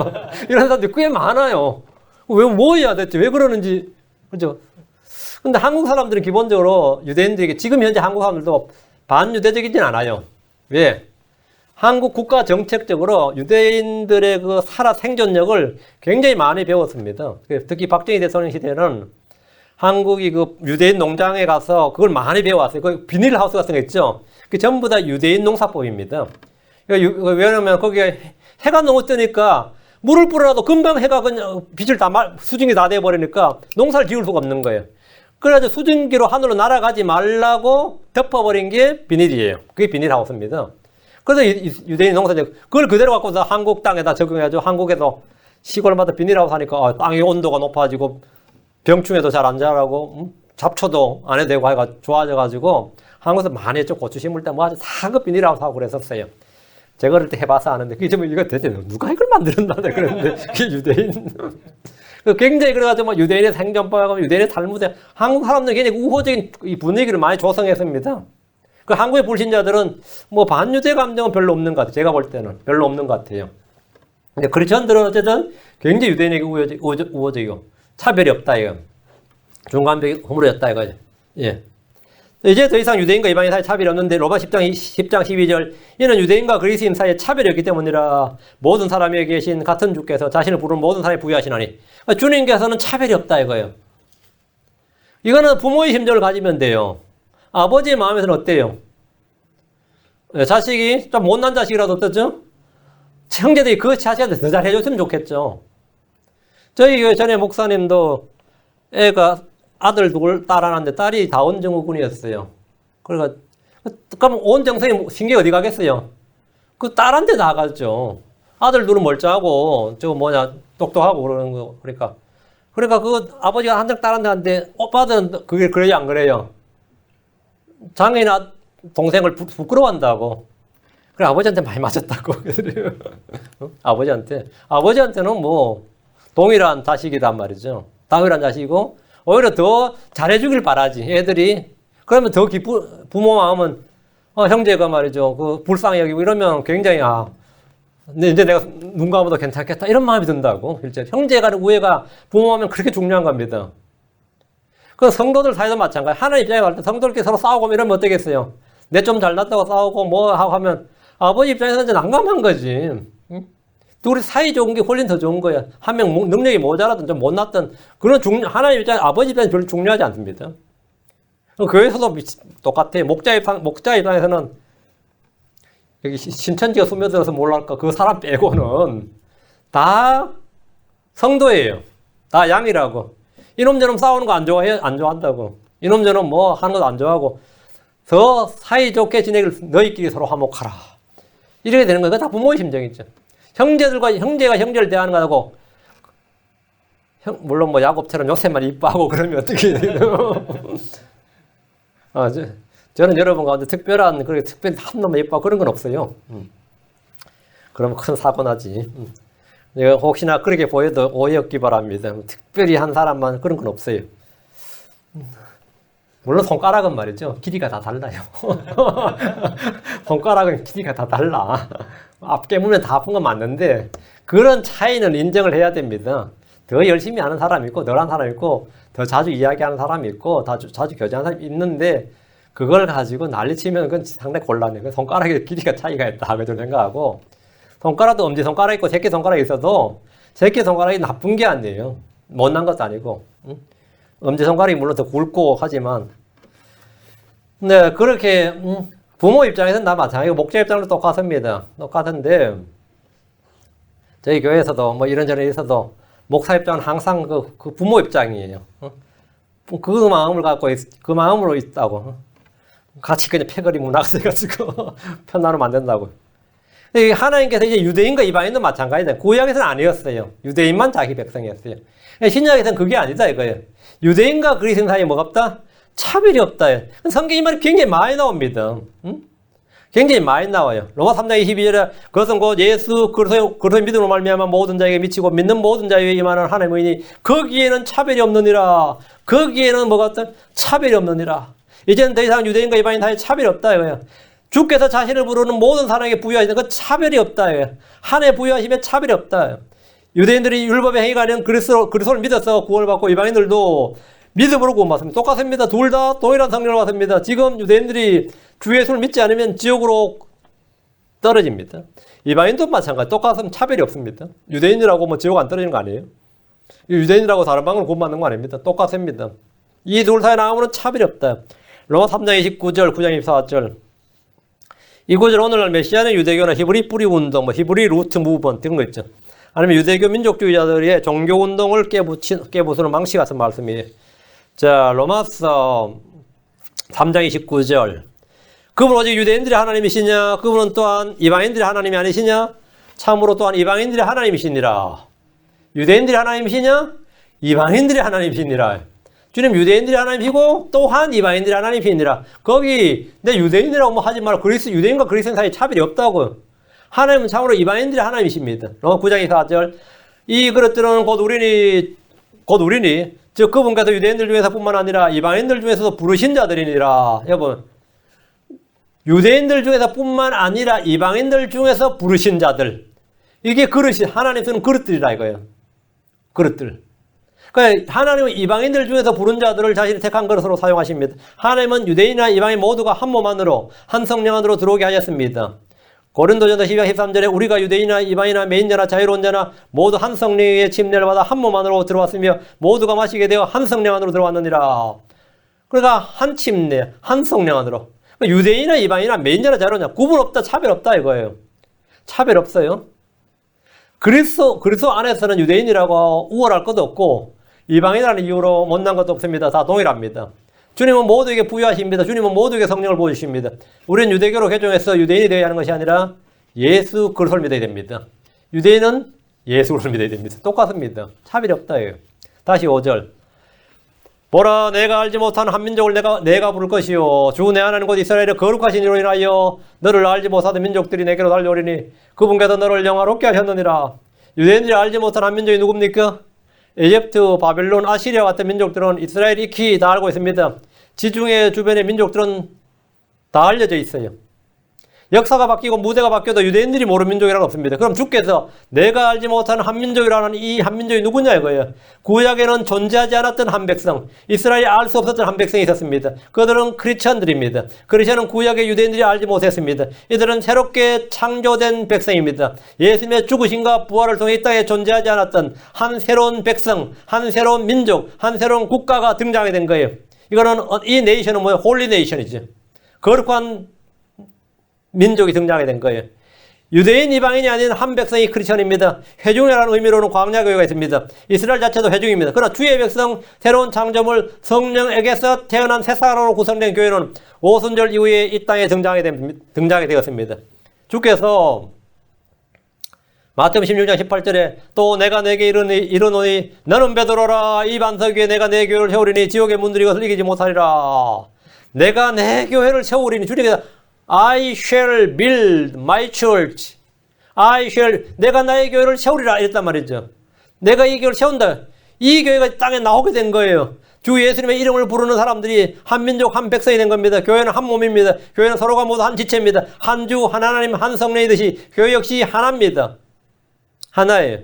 이런 사람들이 꽤 많아요. 뭐 해야 됐지? 왜 그러는지. 그죠? 근데 한국 사람들은 기본적으로 유대인들에게 지금 현재 한국 사람들도 반유대적이진 않아요. 왜? 한국 국가 정책적으로 유대인들의 그 생존력을 굉장히 많이 배웠습니다. 특히 박정희 대통령 시대는 한국이 그 유대인 농장에 가서 그걸 많이 배워왔어요. 그 비닐하우스 같은 거 있죠? 그게 전부 다 유대인 농사법입니다. 왜냐면 거기에 해가 너무 뜨니까 물을 뿌려도 금방 해가 그냥 빛을 수증기 다 돼버리니까 농사를 지을 수가 없는 거예요. 그래가지고 수증기로 하늘로 날아가지 말라고 덮어버린 게 비닐이에요. 그게 비닐하우스입니다. 그래서 유대인 농사들 그걸 그대로 갖고서 한국 땅에다 적용해가지고 한국에서 시골마다 비닐하우스 하니까 땅의 온도가 높아지고 병충해도 잘 안 자라고 잡초도 안 해도 되고 하여가 좋아져가지고 한국에서 많이 했죠. 고추 심을 때 뭐 아주 사급 비닐하우스 하고 그랬었어요. 제가 어릴 때 해봐서 아는데 그게 좀 이거 대체 누가 이걸 만들었나 그랬는데 그게 유대인 굉장히 그래가지고 뭐 유대인의 생존법하고 유대인의 탈무드 한국 사람들은 굉장히 우호적인 이 분위기를 많이 조성했습니다. 그 한국의 불신자들은 뭐 반유대 감정은 별로 없는 것 같아요. 제가 볼 때는 별로 없는 것 같아요. 근데 크리스천들은 어쨌든 굉장히 유대인에게 우호적이고 차별이 없다 이거. 중간벽이 허물어졌다 이거죠. 예. 이제 더 이상 유대인과 이방인 사이에 차별이 없는데 로마 10장 12절 이는 유대인과 그리스인 사이에 차별이 없기 때문이라 모든 사람에게 계신 같은 주께서 자신을 부르는 모든 사람에 부여하시나니 주님께서는 차별이 없다 이거예요. 이거는 부모의 심정을 가지면 돼요. 아버지의 마음에서는 어때요? 자식이 좀 못난 자식이라도 어떻죠? 형제들이 그 자식한테 더 잘해줬으면 좋겠죠. 저희 교회 전에 목사님도 애가 아들 둘, 딸 하나인데 딸이 다운증후군이었어요. 그러니까 그럼 온 정성이 신경이 어디 가겠어요? 그 딸한테 나가죠. 아들 둘은 멀쩡하고 저 뭐냐 똑똑하고 그러는 거 그러니까 그 아버지가 한정 딸한테 하는데 오빠들은 그게 그래요 안 그래요? 장애인 동생을 부끄러워한다고. 그래 아버지한테 많이 맞았다고 그래요. 아버지한테는 뭐 동일한 자식이란 말이죠. 동일한 자식이고 오히려 더 잘해주길 바라지 애들이. 그러면 더 부모 마음은 형제가 말이죠 그 불쌍히 여기고 이러면 굉장히 근데 이제 내가 눈 감아도 괜찮겠다 이런 마음이 든다고. 실제 형제 간의 우애가 부모 마음은 그렇게 중요한 겁니다. 그 성도들 사이도 마찬가지. 하나님 입장에 갈 때 성도들끼리 서로 싸우고 이러면 어떻겠어요? 내 좀 잘났다고 싸우고 뭐 하고 하면 아버지 입장에서는 이제 난감한 거지. 응? 둘이 사이 좋은 게 훨씬 더 좋은 거야. 한 명 능력이 모자라든 좀 못났든 그런 하나님 입장에 아버지 입장에 별로 중요하지 않습니다. 교회에서도 똑같아요. 목자 입장에서는 여기 신천지가 스며들어서 몰랄까 그 사람 빼고는 다 성도예요. 다 양이라고. 이놈 저놈 싸우는 거 안 좋아해요? 안 좋아한다고. 이놈 저놈 뭐 하는 것도 안 좋아하고 더 사이좋게 지내길 너희끼리 서로 화목하라. 이렇게 되는 거 다 부모의 심정이죠. 형제가 형제를 대하는 거하고 물론 뭐 야곱처럼 요셉만 이뻐하고 그러면 어떻게 돼요? 저는 여러분 가운데 특별한 특별히 한 놈만 이뻐하고 그런 건 없어요. 그러면 큰 사고 나지. 내가 혹시나 그렇게 보여도 오해 없기 바랍니다. 특별히 한 사람만 그런 건 없어요. 물론 손가락은 말이죠. 길이가 다 달라요. 손가락은 길이가 다 달라. 앞 깨물면 다 아픈 건 맞는데 그런 차이는 인정을 해야 됩니다. 더 열심히 하는 사람이 있고 덜한 사람이 있고 더 자주 이야기하는 사람이 있고 자주 교제하는 사람이 있는데 그걸 가지고 난리치면 그건 상당히 곤란해요. 손가락의 길이가 차이가 있다. 그걸 생각하고 손가락도 엄지손가락이 있고 새끼손가락이 있어도 새끼손가락이 나쁜 게 아니에요. 못난 것도 아니고. 엄지손가락이 물론 더 굵고 하지만 네 그렇게 부모 입장에서는 다 마찬가지고 목자 입장도 똑같습니다. 똑같은데 저희 교회에서도 뭐 이런저런 있어도 목사 입장은 항상 그 부모 입장이에요. 그 마음을 갖고 그 마음으로 있다고. 같이 그냥 패거리 문학세 가지고 편나누면 안 된다고. 하나님께서 이제 유대인과 이방인도 마찬가지다. 구약에서는 아니었어요. 유대인만 자기 백성이었어요. 신약에서는 그게 아니다 이거예요. 유대인과 그리스인 사이에 뭐가 없다? 차별이 없다. 성경 이 말이 굉장히 많이 나옵니다. 굉장히 많이 나와요. 로마 3장 22절에 그것은 곧 예수 그리스도의 믿음으로 말미암아 모든 자에게 미치고 믿는 모든 자에게 임하는 하나님의 의니 거기에는 차별이 없느니라. 거기에는 뭐가 없다? 차별이 없느니라. 이제는 더 이상 유대인과 이방인 사이에 차별이 없다 이거예요. 주께서 자신을 부르는 모든 사람에게 부여하시는 그 차별이 없다 이거예요. 하나님 부여하시면 차별이 없다. 유대인들이 율법의 행위가 아닌 그리스도를 믿어서 구원을 받고 이방인들도 믿음으로 구원받습니다. 똑같습니다. 둘 다 동일한 성령을 받습니다. 지금 유대인들이 주 예수를 믿지 않으면 지옥으로 떨어집니다. 이방인도 마찬가지. 똑같으면 차별이 없습니다. 유대인이라고 뭐 지옥 안 떨어지는 거 아니에요? 유대인이라고 다른 방으로 구원받는 거 아닙니다. 똑같습니다. 이 둘 사이에 나오면 차별이 없다. 로마 3장 29절, 9장 24절. 이 구절 오늘날 메시아는 유대교나 히브리 뿌리 운동, 히브리 루트 무브먼트 이런 거 있죠. 아니면 유대교 민족주의자들의 종교 운동을 깨부수는 망치 같은 말씀이에요. 자, 로마서 3장 29절. 그분 오직 유대인들의 하나님이시냐? 그분은 또한 이방인들의 하나님이 아니시냐? 참으로 또한 이방인들의 하나님이시니라. 유대인들의 하나님이시냐? 이방인들이 하나님이시니라. 주님 유대인들이 하나님이시고 또한 이방인들이 하나님이시니라. 거기 내 유대인이라고 뭐 하지 말고 유대인과 그리스도인 사이에 차별이 없다고. 하나님은 참으로 이방인들이 하나님이십니다. 로마 9장 4절. 이 그릇들은 곧 우리니 즉 그분께서 유대인들 중에서 뿐만 아니라 이방인들 중에서도 부르신 자들이니라. 여러분, 유대인들 중에서 뿐만 아니라 이방인들 중에서 부르신 자들. 이게 그릇이 하나님 쓰는 그릇들이라 이거예요. 그릇들. 그러니까 하나님은 이방인들 중에서 부른 자들을 자신이 택한 그릇으로 사용하십니다. 하나님은 유대인이나 이방인 모두가 한 몸 안으로 한 성령 안으로 들어오게 하셨습니다. 고린도전서 12장 13절에 우리가 유대인이나 이방인이나 매인자나 자유로운 자나 모두 한 성령의 침례를 받아 한 몸 안으로 들어왔으며 모두가 마시게 되어 한 성령 안으로 들어왔느니라. 그러니까 한 침례, 한 성령 안으로. 그러니까 유대인이나 이방인이나 매인자나 자유로운 자 구분 없다, 차별 없다 이거예요. 차별 없어요. 그리스도 안에서는 유대인이라고 우월할 것도 없고 이방인이라는 이유로 못난 것도 없습니다. 다 동일합니다. 주님은 모두에게 부유하십니다. 주님은 모두에게 성령을 보여주십니다. 우리는 유대교로 개종해서 유대인이 되어야 하는 것이 아니라 예수 그리스도를 믿어야 됩니다. 유대인은 예수 그리스도를 믿어야 됩니다. 똑같습니다. 차별이 없다예요. 다시 5절. 보라 내가 알지 못한 한 민족을 내가 부를 것이요 주 내 하나님 곧 이스라엘의 거룩하신 이로 인하여 너를 알지 못하던 민족들이 내게로 달려오리니 그분께서 너를 영화롭게 하셨느니라. 유대인들이 알지 못한 한 민족이 누굽니까? 에집트, 바벨론, 아시리아 같은 민족들은 이스라엘이 익히 다 알고 있습니다. 지중해 주변의 민족들은 다 알려져 있어요. 역사가 바뀌고 무대가 바뀌어도 유대인들이 모르는 민족이라는 없습니다. 그럼 주께서 내가 알지 못하는 한 민족이라는 이 한 민족이 누구냐 이거예요. 구약에는 존재하지 않았던 한 백성, 이스라엘이 알 수 없었던 한 백성이 있었습니다. 그들은 크리스천들입니다. 크리스천은 구약의 유대인들이 알지 못했습니다. 이들은 새롭게 창조된 백성입니다. 예수님의 죽으심과 부활을 통해 이 땅에 존재하지 않았던 한 새로운 백성, 한 새로운 민족, 한 새로운 국가가 등장하게 된 거예요. 이거는 이 네이션은 뭐예요? 홀리 네이션이죠. 거룩한 민족이 등장하게 된 거예요. 유대인, 이방인이 아닌 한 백성이 크리스천입니다. 회중이라는 의미로는 광야교회가 있습니다. 이스라엘 자체도 회중입니다. 그러나 주의 백성, 새로운 창조물, 성령에게서 태어난 새 사람으로 구성된 교회는 오순절 이후에 이 땅에 등장하게 되었습니다. 주께서 마태복음 16장 18절에 또 내가 내게 이르노니 너는 베드로라 이 반석 위에 내가 내 교회를 세우리니 지옥의 문들이 이것을 이기지 못하리라. 내가 내 교회를 세우리니 주님께서 I shall build my church. 내가 나의 교회를 세우리라 이랬단 말이죠. 내가 이 교회를 세운다. 이 교회가 땅에 나오게 된 거예요. 주 예수님의 이름을 부르는 사람들이 한 민족 한 백성이 된 겁니다. 교회는 한 몸입니다. 교회는 서로가 모두 한 지체입니다. 한 주, 한 하나님, 한 성령이듯이 교회 역시 하나입니다. 하나예요.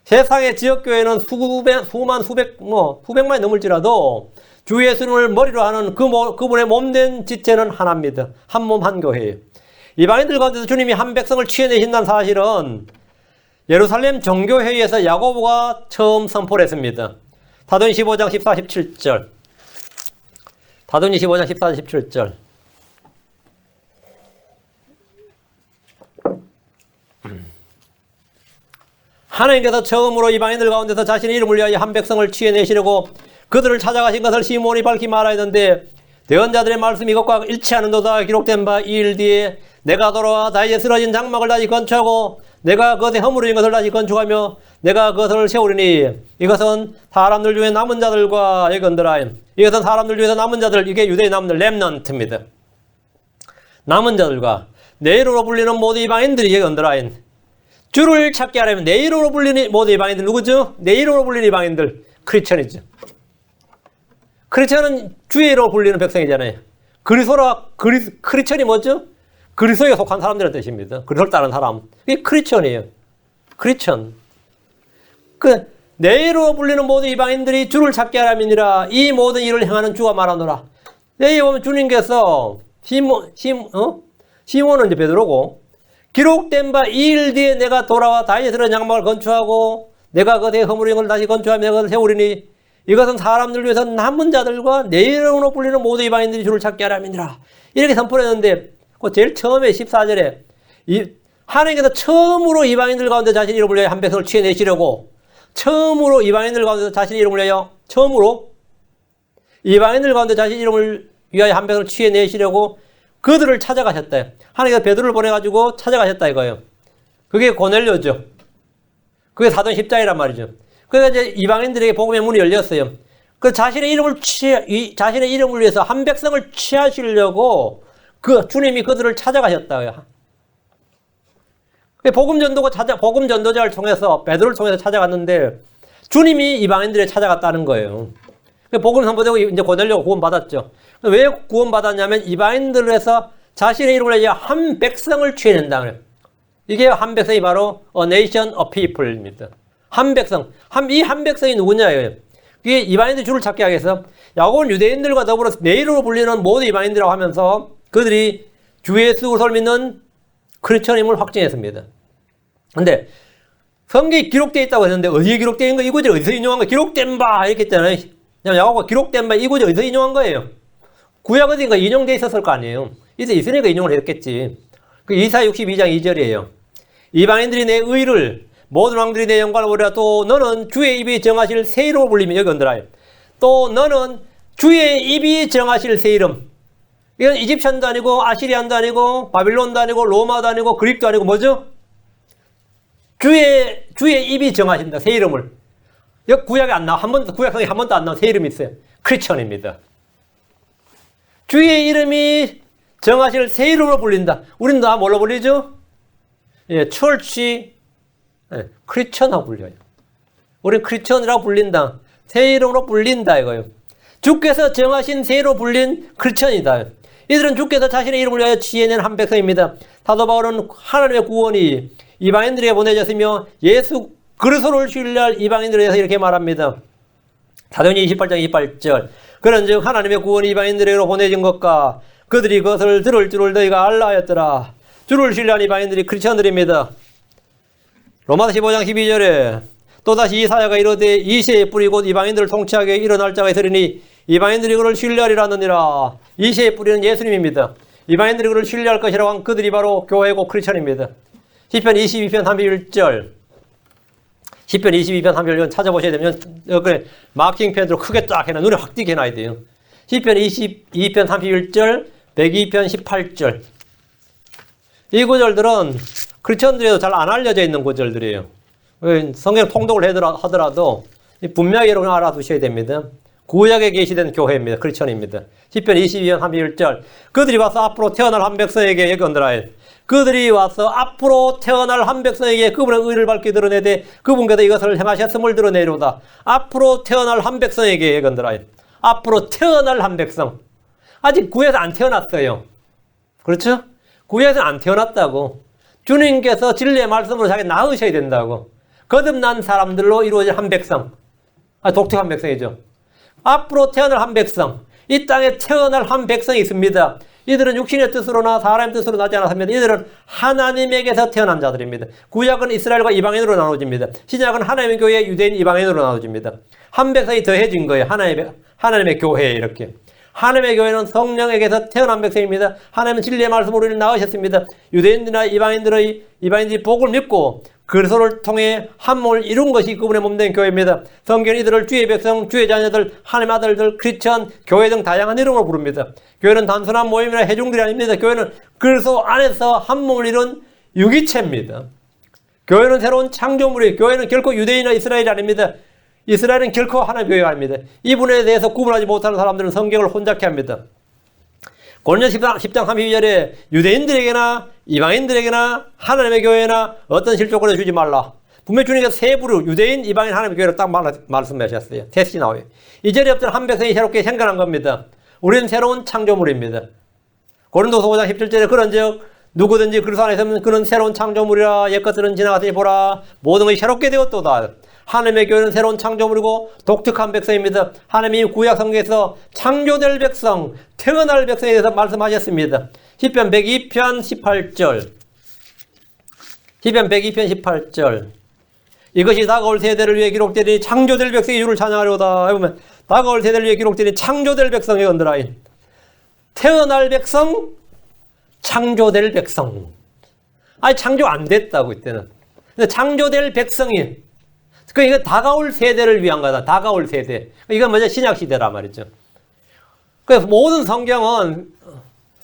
세상의 지역교회는 수백만이 넘을지라도 주 예수님을 머리로 하는 그분의 몸된 지체는 하나입니다. 한 몸 한 교회예요. 이방인들 가운데서 주님이 한 백성을 취해내신다는 사실은 예루살렘 정교회의에서 야고보가 처음 선포를 했습니다. 사도행 15장 14, 17절. 사도행 15장 14, 17절. 하나님께서 처음으로 이방인들 가운데서 자신의 이름을 위하여 한 백성을 취해내시려고 그들을 찾아가신 것을 시몬이 밝히 말하였는데 대언자들의 말씀이 이것과 일치하는도다. 기록된 바 이 일 뒤에 내가 돌아와 다윗의 쓰러진 장막을 다시 건축하고 내가 그것의 허물어진 것을 다시 건축하며 내가 그것을 세우리니 이것은 사람들 중에 남은 자들과 예건드라. 이것은 사람들 중에서 남은 자들, 이게 유대의 남은 렘넌트입니다. 남은 자들과 내 이름으로 불리는 모두 이방인들이 예건드라. 주를 찾게 하려면 내 이름으로 불리는 모두 이방인들 누구죠? 내 이름으로 불리는 이방인들 크리스천이죠. 크리스천은 주의 이름으로 불리는 백성이잖아요. 크리스천이 뭐죠? 그리스도에 속한 사람들의 뜻입니다. 그리스도를 따르는 사람. 이게 크리스천이에요. 크리스천. 내 이름으로 불리는 모든 이방인들이 주를 찾게 하람이니라. 이 모든 일을 행하는 주가 말하노라. 여기 보면 주님께서 시몬은 이제 베드로고 기록된 바 이 일 뒤에 내가 돌아와 다윗의 쓰러진 장막을 건축하고 내가 그의 허물인 걸 다시 건축하며 내가 그것을 세우리니 이것은 사람들 위해서 남은 자들과 내 이름으로 불리는 모든 이방인들이 주를 찾게 하람이니라. 이렇게 선포했는데 그 제일 처음에 14절에 하나님께서 처음으로 이방인들 가운데 자신의 이름을 위하여 한 백성을 취해내시려고 처음으로 이방인들 가운데 자신의 이름을 위하여 이방인들 가운데 자신의 이름을 위하여 한 백성을 취해내시려고 그들을 찾아가셨다. 하나님께서 베드로를 보내가지고 찾아가셨다 이거예요. 그게 고넬료죠. 그게 사도행 10장이란 말이죠. 그러니까 이제 이방인들에게 복음의 문이 열렸어요. 그 자신의 이름을 위해서 한 백성을 취하시려고 그 주님이 그들을 찾아가셨다고요. 복음 전도자를 통해서 베드로를 통해서 찾아갔는데 주님이 이방인들을 찾아갔다는 거예요. 복음 선포되고 이제 고넬료가 구원받았죠. 왜 구원받았냐면 이방인들에서 자신의 이름을 위해 한 백성을 취해낸다 그래요. 이게 한 백성이 바로 a nation of people입니다. 한 백성. 이 한 백성이 누구냐예요. 이게 이방인들 줄을 찾게 하기 위해서 야곱은 유대인들과 더불어 내 이름으로 불리는 모든 이방인들이라고 하면서 그들이 주 예수 그리스도를 믿는 크리스천임을 확증했습니다. 근데 성경에 기록되어 있다고 했는데 어디에 기록되어 있는 거? 이 구절이 어디서 인용한 거? 기록된 바 이렇게 했잖아요. 야곱과 기록된 바 이 구절이 어디서 인용한 거예요? 구약 어딘가 인용되어 있었을 거 아니에요. 이제 있으니까 인용을 했겠지. 그 이사야 62장 2절이에요. 이방인들이 내 의를 모든 왕들이 내 영광을 보리라. 또 너는 주의 입이 정하실 새 이름으로 불리며 여기 언더라인. 또 너는 주의 입이 정하실 새 이름. 이건 이집션도 아니고 아시리안도 아니고 바빌론도 아니고 로마도 아니고 그릭도 아니고 뭐죠? 주의 입이 정하신다. 새 이름을. 여기 구약에 안 나와. 구약성에 한 번도 안 나온 새 이름이 있어요. 크리스천입니다. 주의 이름이 정하실 새 이름으로 불린다. 우리는 다 뭘로 불리죠? 예, 철치, 예, 크리스천하고 불려요. 우리는 크리스천이라고 불린다. 새 이름으로 불린다 이거예요. 주께서 정하신 새 이름으로 불린 크리스천이다. 이들은 주께서 자신의 이름을 위하여 지어낸 한 백성입니다. 사도 바울은 하나님의 구원이 이방인들에게 보내졌으며 예수 그리스도를 신뢰할 이방인들에 대해서 이렇게 말합니다. 사도행전 28장 28절. 그런즉 하나님의 구원이 이방인들에게로 보내진 것과 그들이 그것을 들을 줄을 너희가 알라 하였더라. 주를 신뢰한 이방인들이 크리스천들입니다. 로마서 15장 12절에 또다시 이사야가 이르되 이새의 뿌리 곧 이방인들을 통치하게 일어날 자가 있으리니 이방인들이 그를 신뢰하리라 하느니라. 이새의 뿌리는 예수님입니다. 이방인들이 그를 신뢰할 것이라고 한 그들이 바로 교회고 크리스천입니다. 시편 22편 31절. 시편 22편 31절 찾아보셔야 되면 여기 마킹펜으로 크게 쫙 해놔. 눈에 확 띄게 해놔야 돼요. 시편 22편 31절, 102편 18절. 이 구절들은 크리스천들에도 잘 안 알려져 있는 구절들이에요. 성경 통독을 하더라도 분명히 여러분 알아두셔야 됩니다. 구약에 계시된 교회입니다. 크리스천입니다. 시편 22편 31절. 그들이 와서 앞으로 태어날 한 백성에게 여기 언더라인. 그들이 와서 앞으로 태어날 한 백성에게 그분의 의를 밝게 드러내되 그분께서 이것을 행하셨음을 드러내리로다. 앞으로 태어날 한 백성에게 여기 언더라인. 앞으로 태어날 한 백성. 아직 구약에서 안 태어났어요. 그렇죠? 구약에서 안 태어났다고. 주님께서 진리의 말씀으로 자기 낳으셔야 된다고. 거듭난 사람들로 이루어질 한 백성. 독특한 백성이죠. 앞으로 태어날 한 백성. 이 땅에 태어날 한 백성이 있습니다. 이들은 육신의 뜻으로나 사람의 뜻으로 나지 않았습니다. 이들은 하나님에게서 태어난 자들입니다. 구약은 이스라엘과 이방인으로 나눠집니다. 신약은 하나님의 교회, 유대인, 이방인으로 나눠집니다. 한 백성이 더해진 거예요. 하나님의 교회에 이렇게. 하나님의 교회는 성령에게서 태어난 백성입니다. 하나님은 진리의 말씀으로 우리를 낳으셨습니다. 유대인들이나 이방인들이 복을 믿고 그리스도를 통해 한 몸을 이룬 것이 그분의 몸된 교회입니다. 성경은 이들을 주의 백성, 주의 자녀들, 하나님의 아들들, 크리스천, 교회 등 다양한 이름으로 부릅니다. 교회는 단순한 모임이나 회중들이 아닙니다. 교회는 그리스도 안에서 한 몸을 이룬 유기체입니다. 교회는 새로운 창조물이에요. 교회는 결코 유대인이나 이스라엘이 아닙니다. 이스라엘은 결코 하나님의 교회가 아닙니다. 이분에 대해서 구분하지 못하는 사람들은 성경을 혼잡케 합니다. 고린도서 10장 32절에 유대인들에게나 이방인들에게나 하나님의 교회나 어떤 실조건을 주지 말라. 분명히 주님께서 세 부류 유대인, 이방인, 하나님의 교회를 딱 말씀하셨어요. 테스트 나와요. 이 절에 없던 한 백성이 새롭게 생겨난 겁니다. 우리는 새로운 창조물입니다. 고린도서 5장 17절에 그런즉 누구든지 그리스도 안에 있으면 그는 새로운 창조물이라. 옛것들은 지나갔으니 보라 모든 것이 새롭게 되었도다. 하나님의 교회는 새로운 창조물이고 독특한 백성입니다. 하나님이 구약 성경에서 창조될 백성, 태어날 백성에 대해서 말씀하셨습니다. 시편 102편 18절. 시편 102편 18절. 이것이 다가올 세대를 위해 기록되니 창조될 백성이 주를 찬양하려다. 해보면 다가올 세대를 위해 기록되니 창조될 백성의 언더라인. 태어날 백성, 창조될 백성. 아니 창조 안 됐다고 이때는. 근데 창조될 백성이 이거 다가올 세대를 위한 거다. 다가올 세대. 이건 뭐죠? 신약 시대라 말이죠. 그래서 모든 성경은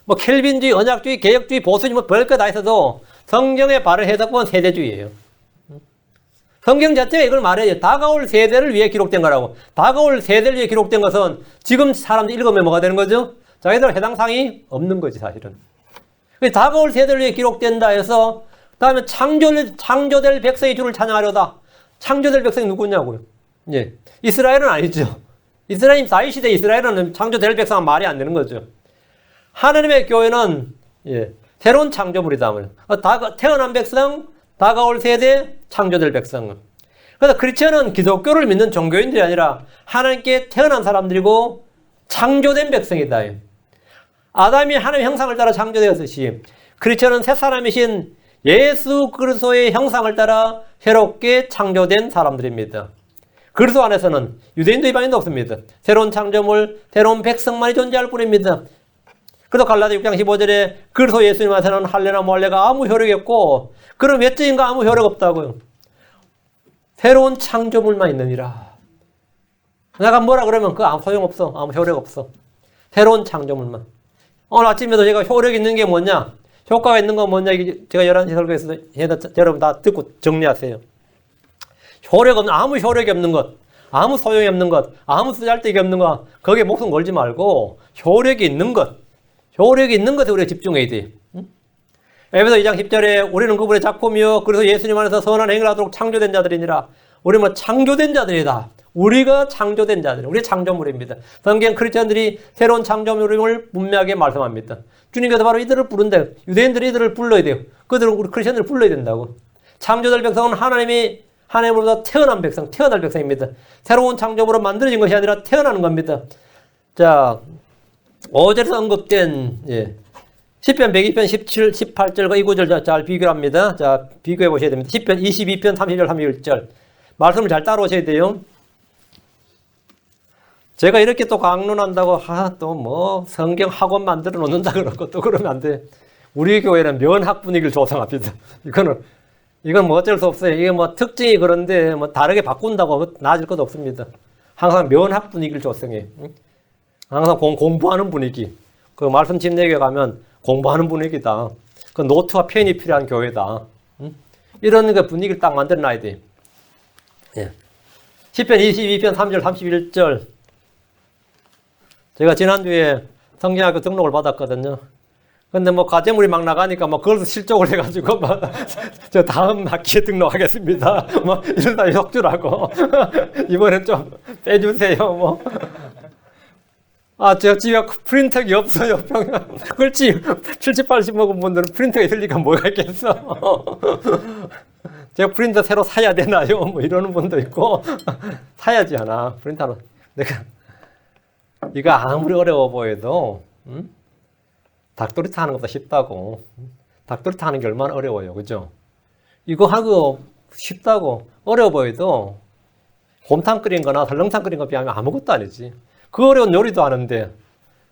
뭐 켈빈주의, 언약주의, 개혁주의, 보수주의 뭐 별거 다 있어도 성경의 바른 해석은 세대주의예요. 성경 자체가 이걸 말해요. 다가올 세대를 위해 기록된 거라고. 다가올 세대를 위해 기록된 것은 지금 사람들이 읽으면 뭐가 되는 거죠? 자기들 해당 사항이 없는 거지, 사실은. 다가올 세대를 위해 기록된다 해서 다음에 창조될 백성의 주를 찬양하려다. 창조될 백성이 누구냐고요? 예. 이스라엘은 아니죠. 이스라엘 다윗 시대 이스라엘은 창조될 백성은 말이 안 되는 거죠. 하나님의 교회는 예, 새로운 창조물이다. 태어난 백성, 다가올 세대, 창조될 백성은. 그래서 크리스천은 기독교를 믿는 종교인들이 아니라 하나님께 태어난 사람들이고 창조된 백성이다. 아담이 하나님의 형상을 따라 창조되었듯이 크리스천은 새 사람이신 예수 그리스도의 형상을 따라 새롭게 창조된 사람들입니다. 그리스도 안에서는 유대인도 이방인도 없습니다. 새로운 창조물, 새로운 백성만이 존재할 뿐입니다. 그래서 갈라디아 6장 15절에 그리스도 예수님한테는 할례나 모할례가 아무 효력이 없고 그런 외적인가 아무 효력 없다고요. 새로운 창조물만 있느니라. 내가 뭐라 그러면 그거 아무 소용없어. 아무 효력 없어. 새로운 창조물만. 오늘 아침에도 제가 효력 있는 게 뭐냐? 효과가 있는 건 뭐냐? 제가 11시 설교에서 여러분 다 듣고 정리하세요. 효력 없는, 아무 효력이 없는 것, 아무 소용이 없는 것, 아무 쓰잘데기 없는 것, 거기에 목숨 걸지 말고 효력이 있는 것, 효력이 있는 것에 우리가 집중해야 돼. 에베소 2장 10절에 우리는 그분의 작품이요 그래서 예수님 안에서 선한 행위를 하도록 창조된 자들이니라. 우리는 뭐 창조된 자들이다. 우리가 창조된 자들, 우리 창조물입니다. 성경 크리스천들이 새로운 창조물임을 분명하게 말씀합니다. 주님께서 바로 이들을 부른대. 유대인들이 이들을 불러야 돼요. 그들은 우리 크리스천들을 불러야 된다고. 창조될 백성은 하나님으로부터 태어난 백성, 태어날 백성입니다. 새로운 창조물로 만들어진 것이 아니라 태어나는 겁니다. 자, 5절에서 언급된 시편 102편 17, 18절과 이 구절 잘 비교합니다. 자, 비교해 보셔야 됩니다. 시편 22편 30절, 31절. 말씀을 잘 따라오셔야 돼요. 제가 이렇게 또 강론한다고, 또 뭐, 성경 학원 만들어 놓는다 그러고 또 그러면 안 돼. 우리 교회는 면학 분위기를 조성합니다. 이건 뭐 어쩔 수 없어요. 이게 뭐 특징이 그런데 뭐 다르게 바꾼다고 나아질 것도 없습니다. 항상 면학 분위기를 조성해. 항상 공부하는 분위기. 그 말씀 집내교회 가면 공부하는 분위기다. 그 노트와 펜이 필요한 교회다. 이런 그 분위기를 딱 만들어 놔야 돼. 예. 시편 22편 3절 31절. 제가 지난주에 성경학교 등록을 받았거든요. 근데 뭐 과제물이 막 나가니까 뭐 그걸 실족을 해가지고 막 저 다음 학기에 등록하겠습니다. 뭐 이러다 속주라고 이번엔 좀 빼주세요. 뭐. 저 집에 프린터기 없어요. 그렇지. 70, 80 먹은 분들은 프린터가 있을 리가 뭐가 있겠어. 제가 프린터 새로 사야 되나요? 뭐 이러는 분도 있고. 사야지 하나. 프린터는. 내가 이거 아무리 어려워 보여도 닭도리탕 하는 것보다 쉽다고. 닭도리탕 하는 게 얼마나 어려워요. 그죠? 이거 하고 쉽다고. 어려워 보여도 곰탕 끓인 거나 설렁탕 끓인 거 비하면 아무것도 아니지. 그 어려운 요리도 하는데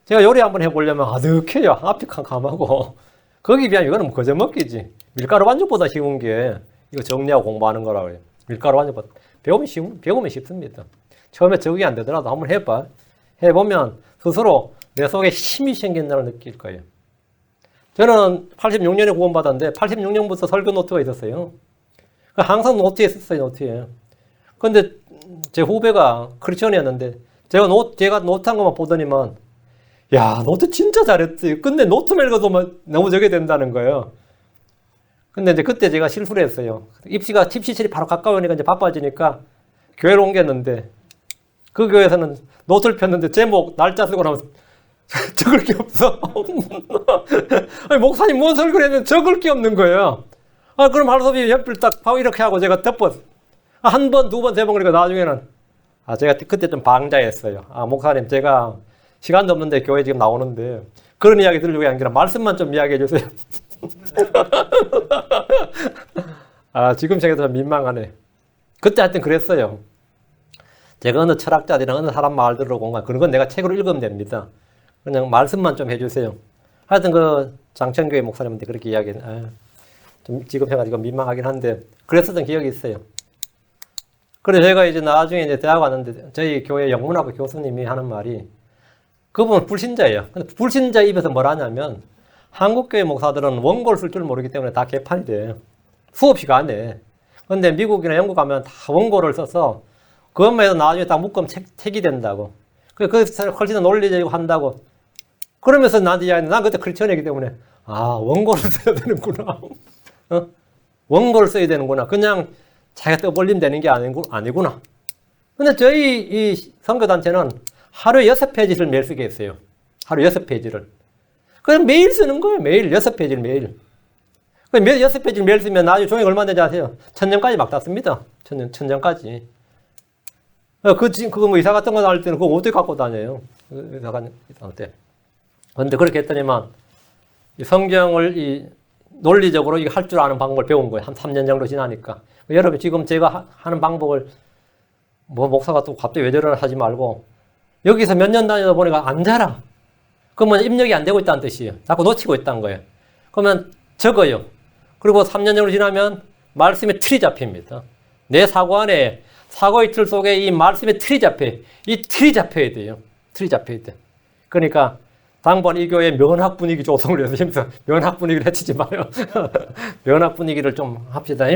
제가 요리 한번 해보려면 아득해요. 앞이 캄캄하고. 거기에 비하면 이거는 거저먹기지. 밀가루 반죽보다 쉬운 게 이거 정리하고 공부하는 거라고 해요. 밀가루 반죽보다. 배우면 쉽습니다. 처음에 적응이 안 되더라도 한번 해봐. 해보면 스스로 내 속에 힘이 생긴다는 느낄 거예요. 저는 86년에 구원받았는데 86년부터 설교 노트가 있었어요. 항상 노트에 썼어요. 노트에. 근데 제 후배가 크리스천이었는데 제가 노트한 것만 보더니만 야 노트 진짜 잘했지. 근데 노트만 읽어도 너무 저게 된다는 거예요. 근데 이제 그때 제가 실수를 했어요. 입시철이 바로 가까우니까 이제 바빠지니까 교회로 옮겼는데 그 교회에서는 노트를 폈는데 제목 날짜 쓰고 나면 적을 게 없어. 아니, 목사님 뭔 설교를 했는데 적을 게 없는 거예요. 그럼 하루속히 연필 딱 파고 이렇게 하고 제가 덮었어. 한 번, 두 번, 세 번 그러니까 나중에는 제가 그때 좀 방자했어요. 목사님 제가 시간도 없는데 교회 지금 나오는데 그런 이야기 들으려고 아니라 말씀만 좀 이야기해 주세요. 지금 생각해도 민망하네. 그때 하여튼 그랬어요. 제가 어느 철학자들이나 어느 사람 말 들어본 거 그런 건 내가 책으로 읽으면 됩니다. 그냥 말씀만 좀 해주세요. 하여튼 그 장천교회 목사님한테 그렇게 이야기해. 좀 지금 생각하니까 민망하긴 한데 그랬었던 기억이 있어요. 그래서 제가 이제 나중에 이제 대학 왔는데 저희 교회 영문학부 교수님이 하는 말이 그분은 불신자예요. 근데 불신자 입에서 뭘 하냐면 한국교회 목사들은 원고를 쓸 줄 모르기 때문에 다 개판이 돼. 수업 시간에 근데 미국이나 영국 가면 다 원고를 써서 그것만 해도 나중에 딱 묶으면 책이 된다고. 그래서 훨씬 더 논리적이고 한다고. 그러면서 나한테 이야기하는데 난 그때 크리스천이기 때문에 원고를 써야 되는구나. 원고를 써야 되는구나. 그냥 자기가 떠벌리면 되는 게 아니구나. 근데 저희 이 선교단체는 하루에 6페이지를 매일 쓰게 했어요. 하루 6페이지를. 그냥 매일 쓰는 거예요. 매일 6페이지를 매일. 매일 6페이지를 매일 쓰면 나중에 종이가 얼마 되는지 아세요? 1000장까지 막 땄습니다. 1000장까지. 그거 뭐 이사 같은 거 다닐 때는 그거 어떻게 갖고 다녀요? 이사 갈 때. 근데 그렇게 했더니만 이 성경을 논리적으로 이거 할 줄 아는 방법을 배운 거예요. 한 3년 정도 지나니까. 여러분 지금 제가 하는 방법을 뭐 목사가 또 갑자기 왜 저러나 하지 말고 여기서 몇 년 다니다 보니까 안 자라. 그러면 입력이 안 되고 있다는 뜻이에요. 자꾸 놓치고 있다는 거예요. 그러면 적어요. 그리고 3년 정도 지나면 말씀의 틀이 잡힙니다. 내 사고 안에 사고의 틀 속에 이 말씀의 틀이 잡혀요. 이 틀이 잡혀야 돼요. 틀이 잡혀야 돼. 그러니까 당번 이 교회 면학 분위기 조성을 위해서 힘써 면학 분위기를 해치지 마요. 면학 분위기를 좀 합시다.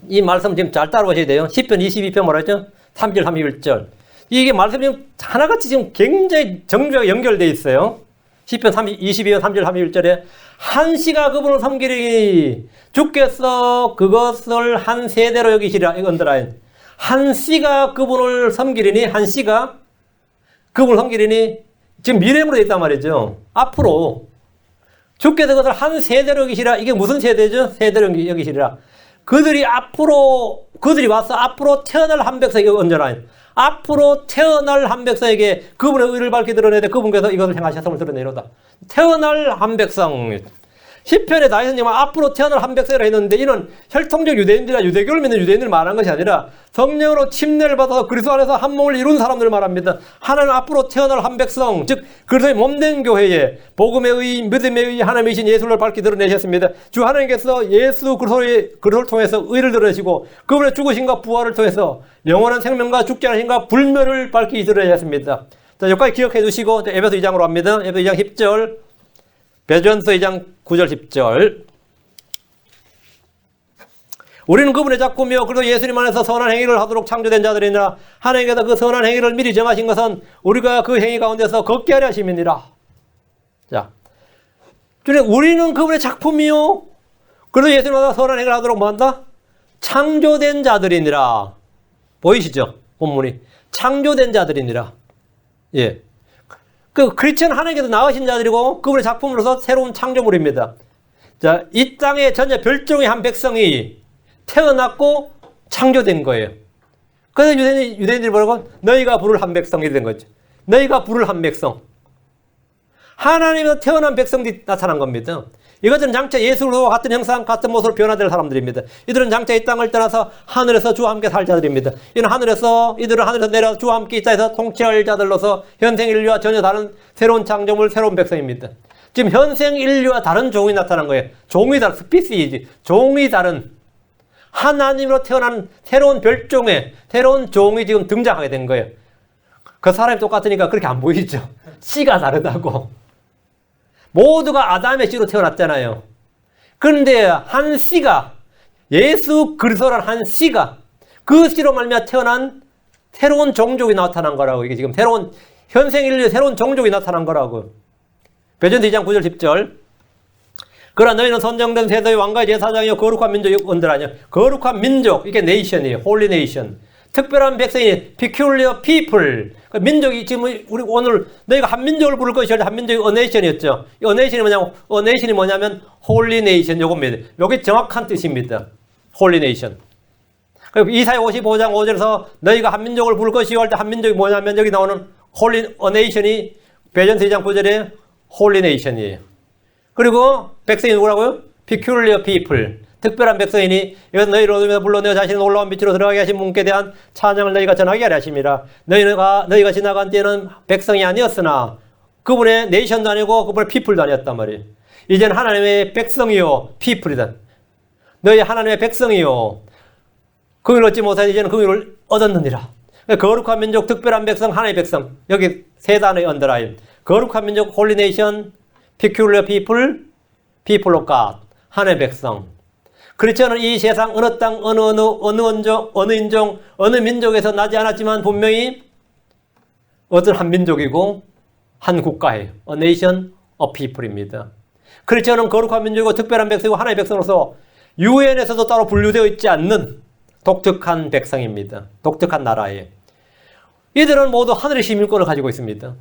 이 말씀 지금 잘 따라오셔야 돼요. 10편 22편 뭐라 했죠? 3절 31절. 이게 말씀이 지금 하나같이 지금 굉장히 정교하게 연결되어 있어요. 10편 22편 3절 31절에 한시가 그분을 섬기리니 주께서 그것을 한 세대로 여기시리라. 이거 언더라인. 한시가 그분을 섬기리니 한시가 그분을 섬기리니 지금 미래형으로 되어 있단 말이죠. 앞으로 주께서 그것을 한 세대로 여기시리라. 이게 무슨 세대죠? 세대로 여기시리라. 그들이 와서 앞으로 태어날 한 백성에게 언제나 앞으로 태어날 한 백성에게 그분의 의를 밝히 드러내되 그분께서 이것을 행하셨음을 드러내려다. 태어날 한 백성. 10편에 다윗은 앞으로 태어날 한 백성이라 했는데 이는 혈통적 유대인들이나 유대교를 믿는 유대인들을 말하는 것이 아니라 성령으로 침례를 받아서 그리스도 안에서 한 몸을 이룬 사람들을 말합니다. 하나는 앞으로 태어날 한 백성, 즉 그리스도의 몸된 교회에 복음의 의, 믿음의 의, 하나님이신 예수를 밝히 드러내셨습니다. 주 하나님께서 예수 그리스도를 통해서 의를 드러내시고 그분의 죽으심과 부활을 통해서 영원한 생명과 죽지 않은 힘과 불멸을 밝히 드러내셨습니다. 자, 여기까지 기억해 두시고 에베소 2장으로 갑니다. 에베소 2장 10절, 베드로전서 2장 9절 10절. 우리는 그분의 작품이요 그리고 예수님 안에서 선한 행위를 하도록 창조된 자들이니라. 하나님께서 그 선한 행위를 미리 정하신 것은 우리가 그 행위 가운데서 걷게 하려 하심이니라. 자, 우리는 그분의 작품이요 그리고 예수님 안에서 선한 행위를 하도록 뭐한다? 창조된 자들이니라. 보이시죠? 본문이 창조된 자들이니라. 예. 그 크리스천 하나님께서 낳으신 자들이고 그분의 작품으로서 새로운 창조물입니다. 자, 이 땅에 전혀 별종의 한 백성이 태어났고 창조된 거예요. 그래서 유대인들이 뭐라고? 너희가 부를 한 백성이 된 거죠. 너희가 부를 한 백성. 하나님에서 태어난 백성들이 나타난 겁니다. 이것들은 장차 예수와 같은 형상, 같은 모습으로 변화될 사람들입니다. 이들은 장차 이 땅을 떠나서 하늘에서 주와 함께 살 자들입니다. 이들은 하늘에서 내려 주와 함께 이 땅에서 통치할 자들로서 현생 인류와 전혀 다른 새로운 창조물, 새로운 백성입니다. 지금 현생 인류와 다른 종이 나타난 거예요. 종이 다른, 스피시이지. 종이 다른 하나님으로 태어난 새로운 별종의 새로운 종이 지금 등장하게 된 거예요. 그 사람이 똑같으니까 그렇게 안 보이죠. 씨가 다르다고. 모두가 아담의 씨로 태어났잖아요. 그런데 한 씨가 예수 그리스도라는 한 씨가 그 씨로 말미암아 태어난 새로운 종족이 나타난 거라고. 이게 지금 새로운 현생 인류의 새로운 종족이 나타난 거라고. 베드로전서 2장 9절 10절. 그러나 너희는 선정된 세대의 왕가의 제사장이요 거룩한 민족이 언더라냐. 거룩한 민족, 이게 네이션이에요. 홀리 네이션. 특별한 백성이 peculiar people. 민족이 지금 우리 오늘 너희가 한 민족을 부를 것이 한 민족이 a nation이었죠. 이 a nation이 뭐냐면 holy nation 요겁니다. 요게 정확한 뜻입니다. holy nation. 이사야 55장 5절에서 너희가 한 민족을 부를 것이요 할 때 한 민족이 뭐냐면 여기 나오는 holy a nation이 베드로전서 2장 9절에 holy nation이에요. 그리고 백성이 누구라고요? peculiar people. 특별한 백성이니 이것은 너희를 얻으면서 물론 내 자신을 놀라운 빛으로 들어가게 하신 분께 대한 찬양을 너희가 전하게 하려 하심이라. 너희가 지나간 때는 백성이 아니었으나 그분의 네이션도 아니고 그분의 피플도 아니었단 말이에요. 이제는 하나님의 백성이요 피플이다. 너희 하나님의 백성이요 긍휼을 얻지 못하여 이제는 긍휼을 얻었느니라. 거룩한 민족, 특별한 백성, 하나님의 백성. 여기 세 단어의 언더라인. 거룩한 민족, 홀리 네이션, peculiar people, people of God. 하나님의 백성. 크리스천은 이 세상 어느 땅, 어느 인종, 어느 민족에서 나지 않았지만 분명히 어떤 한 민족이고 한 국가예요. A nation, a people입니다. 크리스천은 거룩한 민족이고 특별한 백성이고 하나의 백성으로서 유엔에서도 따로 분류되어 있지 않는 독특한 백성입니다. 독특한 나라예요. 이들은 모두 하늘의 시민권을 가지고 있습니다.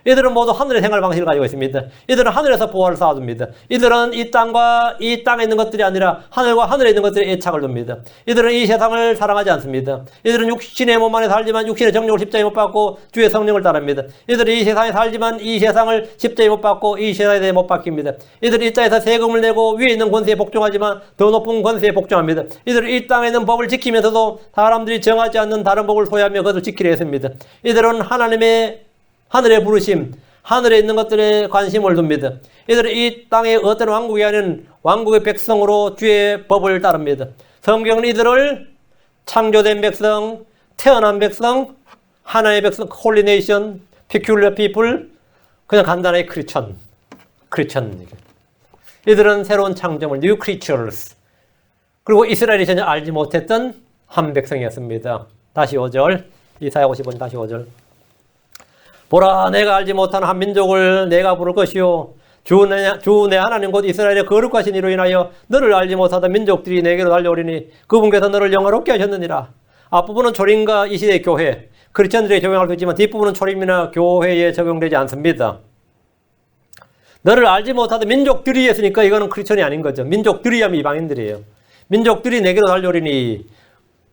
이들은 모두 하늘의 생활 방식을 가지고 있습니다. 이들은 하늘에서 보화를 쌓아둡니다. 이들은 이 땅과 이 땅에 있는 것들이 아니라 하늘과 하늘에 있는 것들에 애착을 둡니다. 이들은 이 세상을 사랑하지 않습니다. 이들은 육신의 몸 안에 살지만 육신의 정욕을 십자가에 못 박고 주의 성령을 따릅니다. 이들은 이 세상에 살지만 이 세상을 십자가에 못 박고 이 세상에 대해 못 박힙니다. 이들은 이 땅에서 세금을 내고 위에 있는 권세에 복종하지만 더 높은 권세에 복종합니다. 이들은 이 땅에 있는 법을 지키면서도 사람들이 정하지 않는 다른 법을 소유하며 그것을 지키려 했습니다. 이들은 하늘의 부르심, 하늘에 있는 것들에 관심을 둡니다. 이들은 이 땅의 어떤 왕국이 아닌 왕국의 백성으로 주의 법을 따릅니다. 성경은 이들을 창조된 백성, 태어난 백성, 하나의 백성, 홀리 네이션, peculiar people, 그냥 간단하게 크리스천. 이들은 새로운 창조물, new creatures. 그리고 이스라엘이 전혀 알지 못했던 한 백성이었습니다. 다시 5절, 이사야 55장 다시 5절. 보라, 내가 알지 못한 한 민족을 내가 부를 것이요 주 내 하나님 곧 이스라엘의 거룩하신 이로 인하여 너를 알지 못하던 민족들이 내게로 달려오리니 그분께서 너를 영화롭게 하셨느니라. 앞부분은 초림과 이 시대의 교회, 크리스천들에게 적용할 수 있지만 뒷부분은 초림이나 교회에 적용되지 않습니다. 너를 알지 못하던 민족들이 했으니까 이거는 크리스천이 아닌 거죠. 민족들이 하면 이방인들이에요. 민족들이 내게로 달려오리니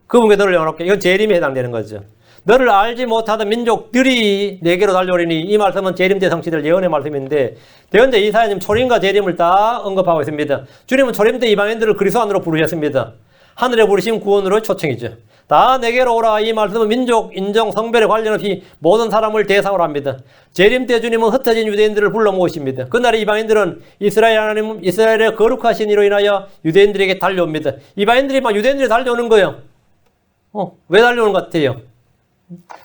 그분께서 너를 영화롭게, 이건 재림에 해당되는 거죠. 너를 알지 못하던 민족들이 내게로 달려오리니, 이 말씀은 재림 때 성취될 예언의 말씀인데 대언자 이사야님 초림과 재림을 다 언급하고 있습니다. 주님은 초림 때 이방인들을 그리스도 안으로 부르셨습니다. 하늘에 부르신 구원으로 초청이죠. 다 내게로 오라, 이 말씀은 민족, 인종, 성별에 관련 없이 모든 사람을 대상으로 합니다. 재림 때 주님은 흩어진 유대인들을 불러 모으십니다. 그날의 이방인들은 이스라엘 하나님, 이스라엘의 거룩하신 이로 인하여 유대인들에게 달려옵니다. 이방인들이 막 유대인들이 달려오는 거예요. 왜 달려오는 것 같아요?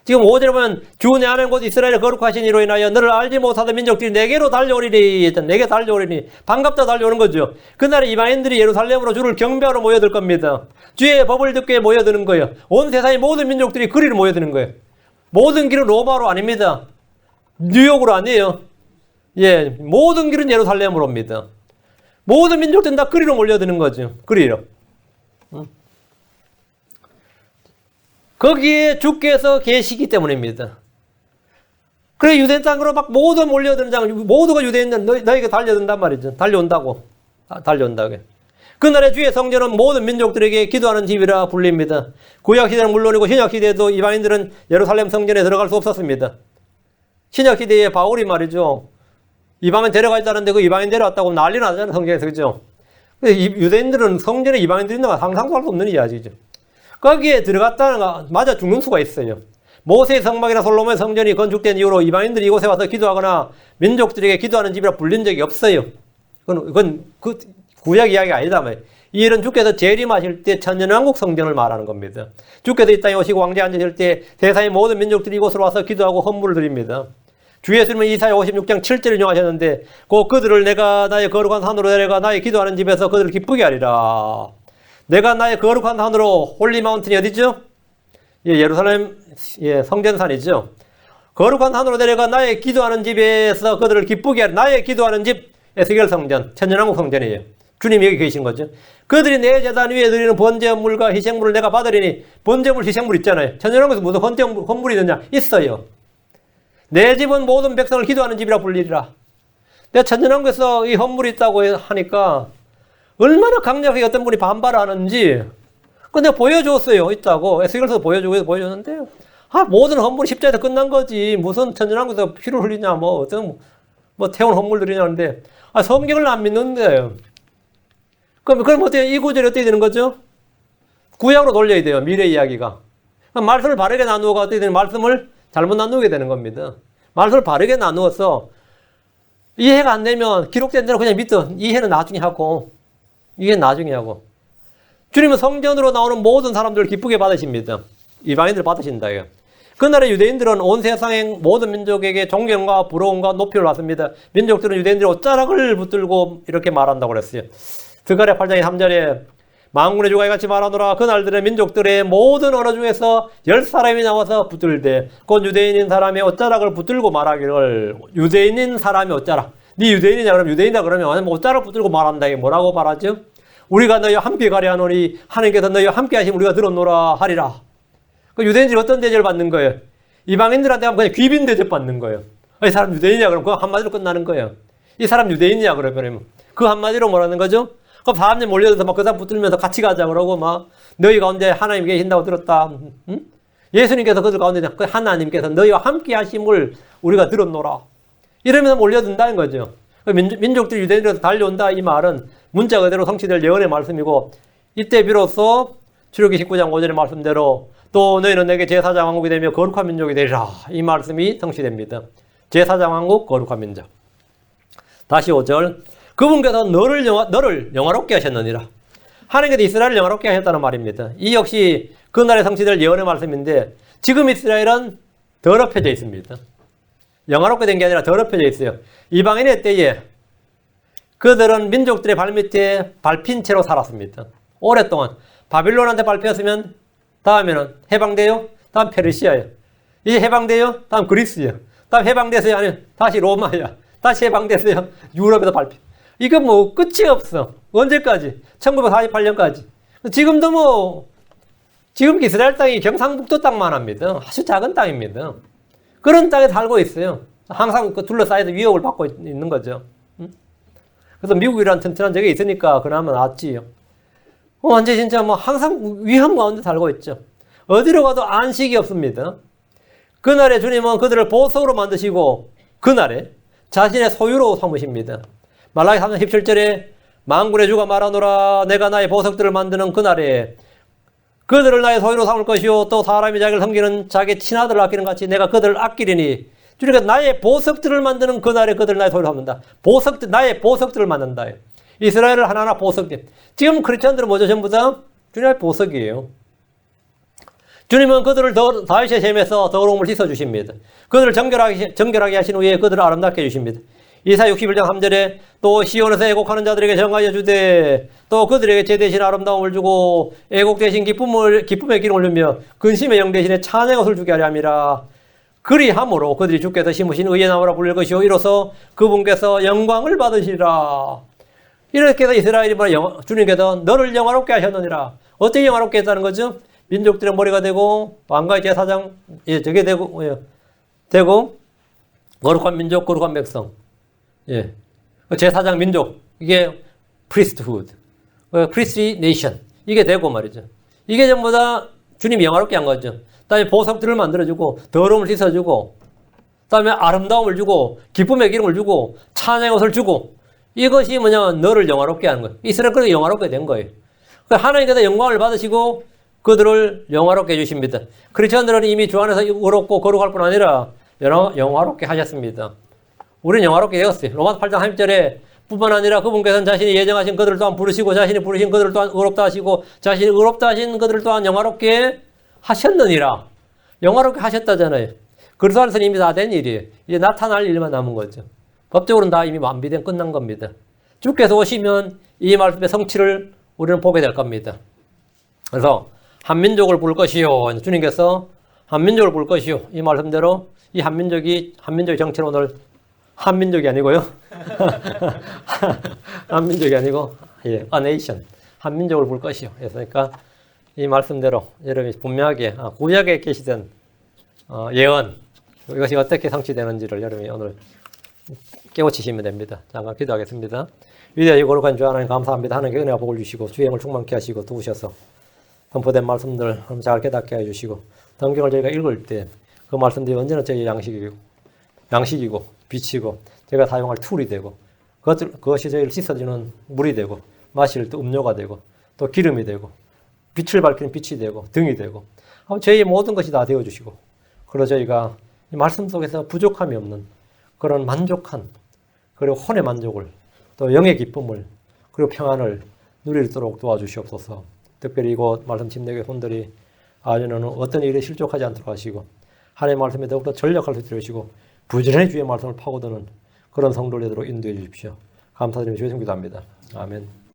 지금 5절에 보면 주 내 하나님 곧 이스라엘의 거룩하신 이로 인하여 너를 알지 못하던 민족들이 내게로 달려오리니, 내게 달려오리니, 반갑다 달려오는 거죠. 그날에 이방인들이 예루살렘으로 주를 경배하러 모여들 겁니다. 주의 법을 듣게 모여드는 거예요. 온 세상의 모든 민족들이 그리로 모여드는 거예요. 모든 길은 로마로 아닙니다. 뉴욕으로 아니에요. 예, 모든 길은 예루살렘으로 옵니다. 모든 민족들은 다 그리로 몰려드는 거죠. 그리로. 거기에 주께서 계시기 때문입니다. 그래, 유대인 땅으로 막 모두 몰려드는 장, 모두가 유대인들 너에게 달려든단 말이죠. 달려온다고. 그날의 주의 성전은 모든 민족들에게 기도하는 집이라 불립니다. 구약시대는 물론이고 신약시대에도 이방인들은 예루살렘 성전에 들어갈 수 없었습니다. 신약시대에 바울이 말이죠. 이방인 데려가있다는데 그 이방인 데려왔다고 난리 나잖아요. 성경에서. 그죠? 유대인들은 성전에 이방인들이 있는 건 상상도 할 수 없는 이야기죠. 거기에 들어갔다가 맞아 죽는 수가 있어요. 모세의 성막이나 솔로몬의 성전이 건축된 이후로 이방인들이 이곳에 와서 기도하거나 민족들에게 기도하는 집이라 불린 적이 없어요. 그건 그 구약 이야기가 아니다. 이 일은 주께서 재림하실 때 천년왕국 성전을 말하는 겁니다. 주께서 이 땅에 오시고 왕좌에 앉으실 때 세상의 모든 민족들이 이곳으로 와서 기도하고 헌물을 드립니다. 주 예수님은 이사야 56장 7절을 인용하셨는데 곧 그들을 내가 나의 거룩한 산으로 데려가 나의 기도하는 집에서 그들을 기쁘게 하리라. 내가 나의 거룩한 산으로, 홀리 마운틴이 어디죠? 예, 예루살렘, 예, 성전산이죠. 거룩한 산으로 데려가 나의 기도하는 집에서 그들을 기쁘게 하리. 나의 기도하는 집, 에스겔 성전, 천년왕국 성전이에요. 주님이 여기 계신 거죠. 그들이 내 제단 위에 드리는 번제물과 희생물을 내가 받으리니, 번제물, 희생물 있잖아요. 천년왕국에서 무슨 헌물이 있느냐? 있어요. 내 집은 모든 백성을 기도하는 집이라 불리리라. 내가 천년왕국에서 이 헌물이 있다고 하니까 얼마나 강력하게 어떤 분이 반발하는지 내가 보여줬어요. 있다고. 에스겔에서 보여줬는데 모든 헌물이 십자에서 끝난 거지. 무슨 천년왕국에서 피를 흘리냐, 어떤 태운 헌물들이냐 하는데 성경을 안 믿는데 그럼 어떻게 이 구절이 어떻게 되는 거죠? 구약으로 돌려야 돼요. 미래 이야기가. 말씀을 바르게 나누어가 어떻게 되는, 말씀을 잘못 나누게 되는 겁니다. 말씀을 바르게 나누어서 이해가 안 되면 기록된 대로 그냥 믿어. 이해는 나중에 하고. 이게 나중에 하고. 주님은 성전으로 나오는 모든 사람들을 기쁘게 받으십니다. 이방인들 받으신다. 그날의 유대인들은 온 세상의 모든 민족에게 존경과 부러움과 높이를 받습니다. 민족들은 유대인들의 옷자락을 붙들고 이렇게 말한다고 그랬어요. 스가랴 8장 3절에 만군의 주가 이같이 말하노라. 그날들의 민족들의 모든 언어 중에서 10사람이 나와서 붙들되 곧 유대인인 사람이 옷자락을 붙들고 말하기를 유대인인 사람이 옷자락. 네 유대인이냐 그러면 유대인이다 그러면 옷자락 붙들고 말한다. 이게 뭐라고 말하죠? 우리가 너희와 함께 가려 하노니 하나님께서 너희와 함께 하시면 우리가 들었노라 하리라. 그 유대인들이 어떤 대접을 받는 거예요? 이방인들한테 하면 그냥 귀빈 대접 받는 거예요. 이 사람 유대인이냐 그러면 그거 한마디로 끝나는 거예요. 이 사람 유대인이냐 그러면 그 한마디로 뭐라는 거죠? 그럼 사람들이 몰려들어서 막 그 사람 붙들면서 같이 가자 그러고 막 너희 가운데 하나님 계신다고 들었다. 응? 예수님께서 그들 가운데 그 하나님께서 너희와 함께 하심을 우리가 들었노라. 이러면서 몰려든다는 거죠. 민족들이 유대인들에서 달려온다 이 말은 문자 그대로 성취될 예언의 말씀이고 이때 비로소 출애굽기 19장 5절의 말씀대로 또 너희는 내게 제사장 왕국이 되며 거룩한 민족이 되리라. 이 말씀이 성취됩니다. 제사장 왕국 거룩한 민족. 다시 5절. 그분께서 너를 영화롭게 하셨느니라. 하나님께서 이스라엘을 영화롭게 하셨다는 말입니다. 이 역시 그날에 성취될 예언의 말씀인데 지금 이스라엘은 더럽혀져 있습니다. 영화롭게 된 게 아니라 더럽혀져 있어요. 이방인의 때에 그들은 민족들의 발밑에 밟힌 채로 살았습니다. 오랫동안 바빌론한테 밟혔으면 다음에는 해방돼요. 다음 페르시아예요. 이제 해방돼요. 다음 그리스예요. 다음 해방됐어요. 아니면 다시 로마야. 다시 해방됐어요. 유럽에서 밟혀. 이거 뭐 끝이 없어. 언제까지? 1948년까지. 지금도 지금 이스라엘 땅이 경상북도 땅만 합니다. 아주 작은 땅입니다. 그런 땅에 살고 있어요. 항상 둘러싸여서 위협을 받고 있는 거죠. 그래서 미국이란 튼튼한 적이 있으니까 그나마 낫지요. 완전 진짜 뭐 항상 위험 가운데 살고 있죠. 어디로 가도 안식이 없습니다. 그날에 주님은 그들을 보석으로 만드시고 그날에 자신의 소유로 삼으십니다. 말라기 3장 17절에 만군의 주가 말하노라 내가 나의 보석들을 만드는 그날에 그들을 나의 소유로 삼을 것이요 또 사람이 자기를 섬기는 자기 친아들을 아끼는 같이 내가 그들을 아끼리니 주님께서 나의 보석들을 만드는 그날에 그들을 나의 소유로 삼는다. 보석들, 나의 보석들을 만든다. 이스라엘을 하나하나 보석들. 지금 크리스천들은 뭐죠? 전부 다 주님의 보석이에요. 주님은 그들을 다윗의 셈에서 더러움을 씻어주십니다. 그들을 정결하게 하신 후에 그들을 아름답게 해주십니다. 이사 61장 3절에 또 시온에서 애곡하는 자들에게 정하여 주되 또 그들에게 제 대신 아름다움을 주고 애곡 대신 기쁨의 기름을 주며 근심의 영 대신에 찬양의 옷을 주게 하려 함이라. 그리함으로 그들이 주께서 심으신 의의 나무라 불릴 것이요 이로써 그분께서 영광을 받으시리라. 이렇게 해서 이스라엘이 주님께서 너를 영화롭게 하셨느니라. 어떻게 영화롭게 했다는 거죠? 민족들의 머리가 되고 왕가의 제사장 저게 되고 거룩한 민족 거룩한 백성. 예. 제사장 민족, 이게 priesthood, priestly nation, 이게 되고 말이죠. 이게 전부 다 주님이 영화롭게 한 거죠. 그다음에 보석들을 만들어주고, 더러움을 씻어주고, 그다음에 아름다움을 주고, 기쁨의 기름을 주고, 찬양의 옷을 주고, 이것이 뭐냐면 너를 영화롭게 하는 거예요. 이스라엘 그렇게 영화롭게 된 거예요. 하나님께서 영광을 받으시고 그들을 영화롭게 해주십니다. 크리스천들은 이미 주 안에서 의롭고 거룩할 뿐 아니라 영화롭게 하셨습니다. 우리는 영화롭게 되었어요. 로마서 8장 30절에 뿐만 아니라 그분께서는 자신이 예정하신 그들을 또한 부르시고 자신이 부르신 그들을 또한 의롭다 하시고 자신이 의롭다 하신 그들을 또한 영화롭게 하셨느니라. 영화롭게 하셨다잖아요. 그리스도 안에서는 이미 다 된 일이에요. 이제 나타날 일만 남은 거죠. 법적으로는 다 이미 완비된 끝난 겁니다. 주께서 오시면 이 말씀의 성취를 우리는 보게 될 겁니다. 그래서 한민족을 부를 것이요. 주님께서 한민족을 부를 것이요. 이 말씀대로 이 한민족의 정체는 오늘 한민족이 아니고요. 한민족이 아니고, a nation. 한민족을 부를 것이요. 그러니까 이 말씀대로 여러분이 분명하게, 구약에 계시던 예언, 이것이 어떻게 성취되는지를 여러분이 오늘 깨우치시면 됩니다. 잠깐 기도하겠습니다. 위대하고 거룩한 주 하나님 감사합니다. 하나님께 은혜와 복을 주시고 주의 영을 충만케 하시고 도우셔서 선포된 말씀들 잘 깨닫게 해주시고 성경을 저희가 읽을 때 그 말씀들이 언제나 저희 양식이고 빛이고 제가 사용할 툴이 되고 그것이 저희를 씻어주는 물이 되고 마실 때 음료가 되고 또 기름이 되고 빛을 밝히는 빛이 되고 등이 되고 저희의 모든 것이 다 되어주시고 그래서 저희가 이 말씀 속에서 부족함이 없는 그런 만족한 그리고 혼의 만족을 또 영의 기쁨을 그리고 평안을 누리도록 도와주시옵소서. 특별히 이곳 말씀 침례교회 손들이 아주는 어떤 일에 실족하지 않도록 하시고 하나님의 말씀에 더욱더 전력할 수 있도록 하시고 부지런히 주의 말씀을 파고드는 그런 성도를 되도록 인도해 주십시오. 감사드리며 주의 성기도합니다. 아멘.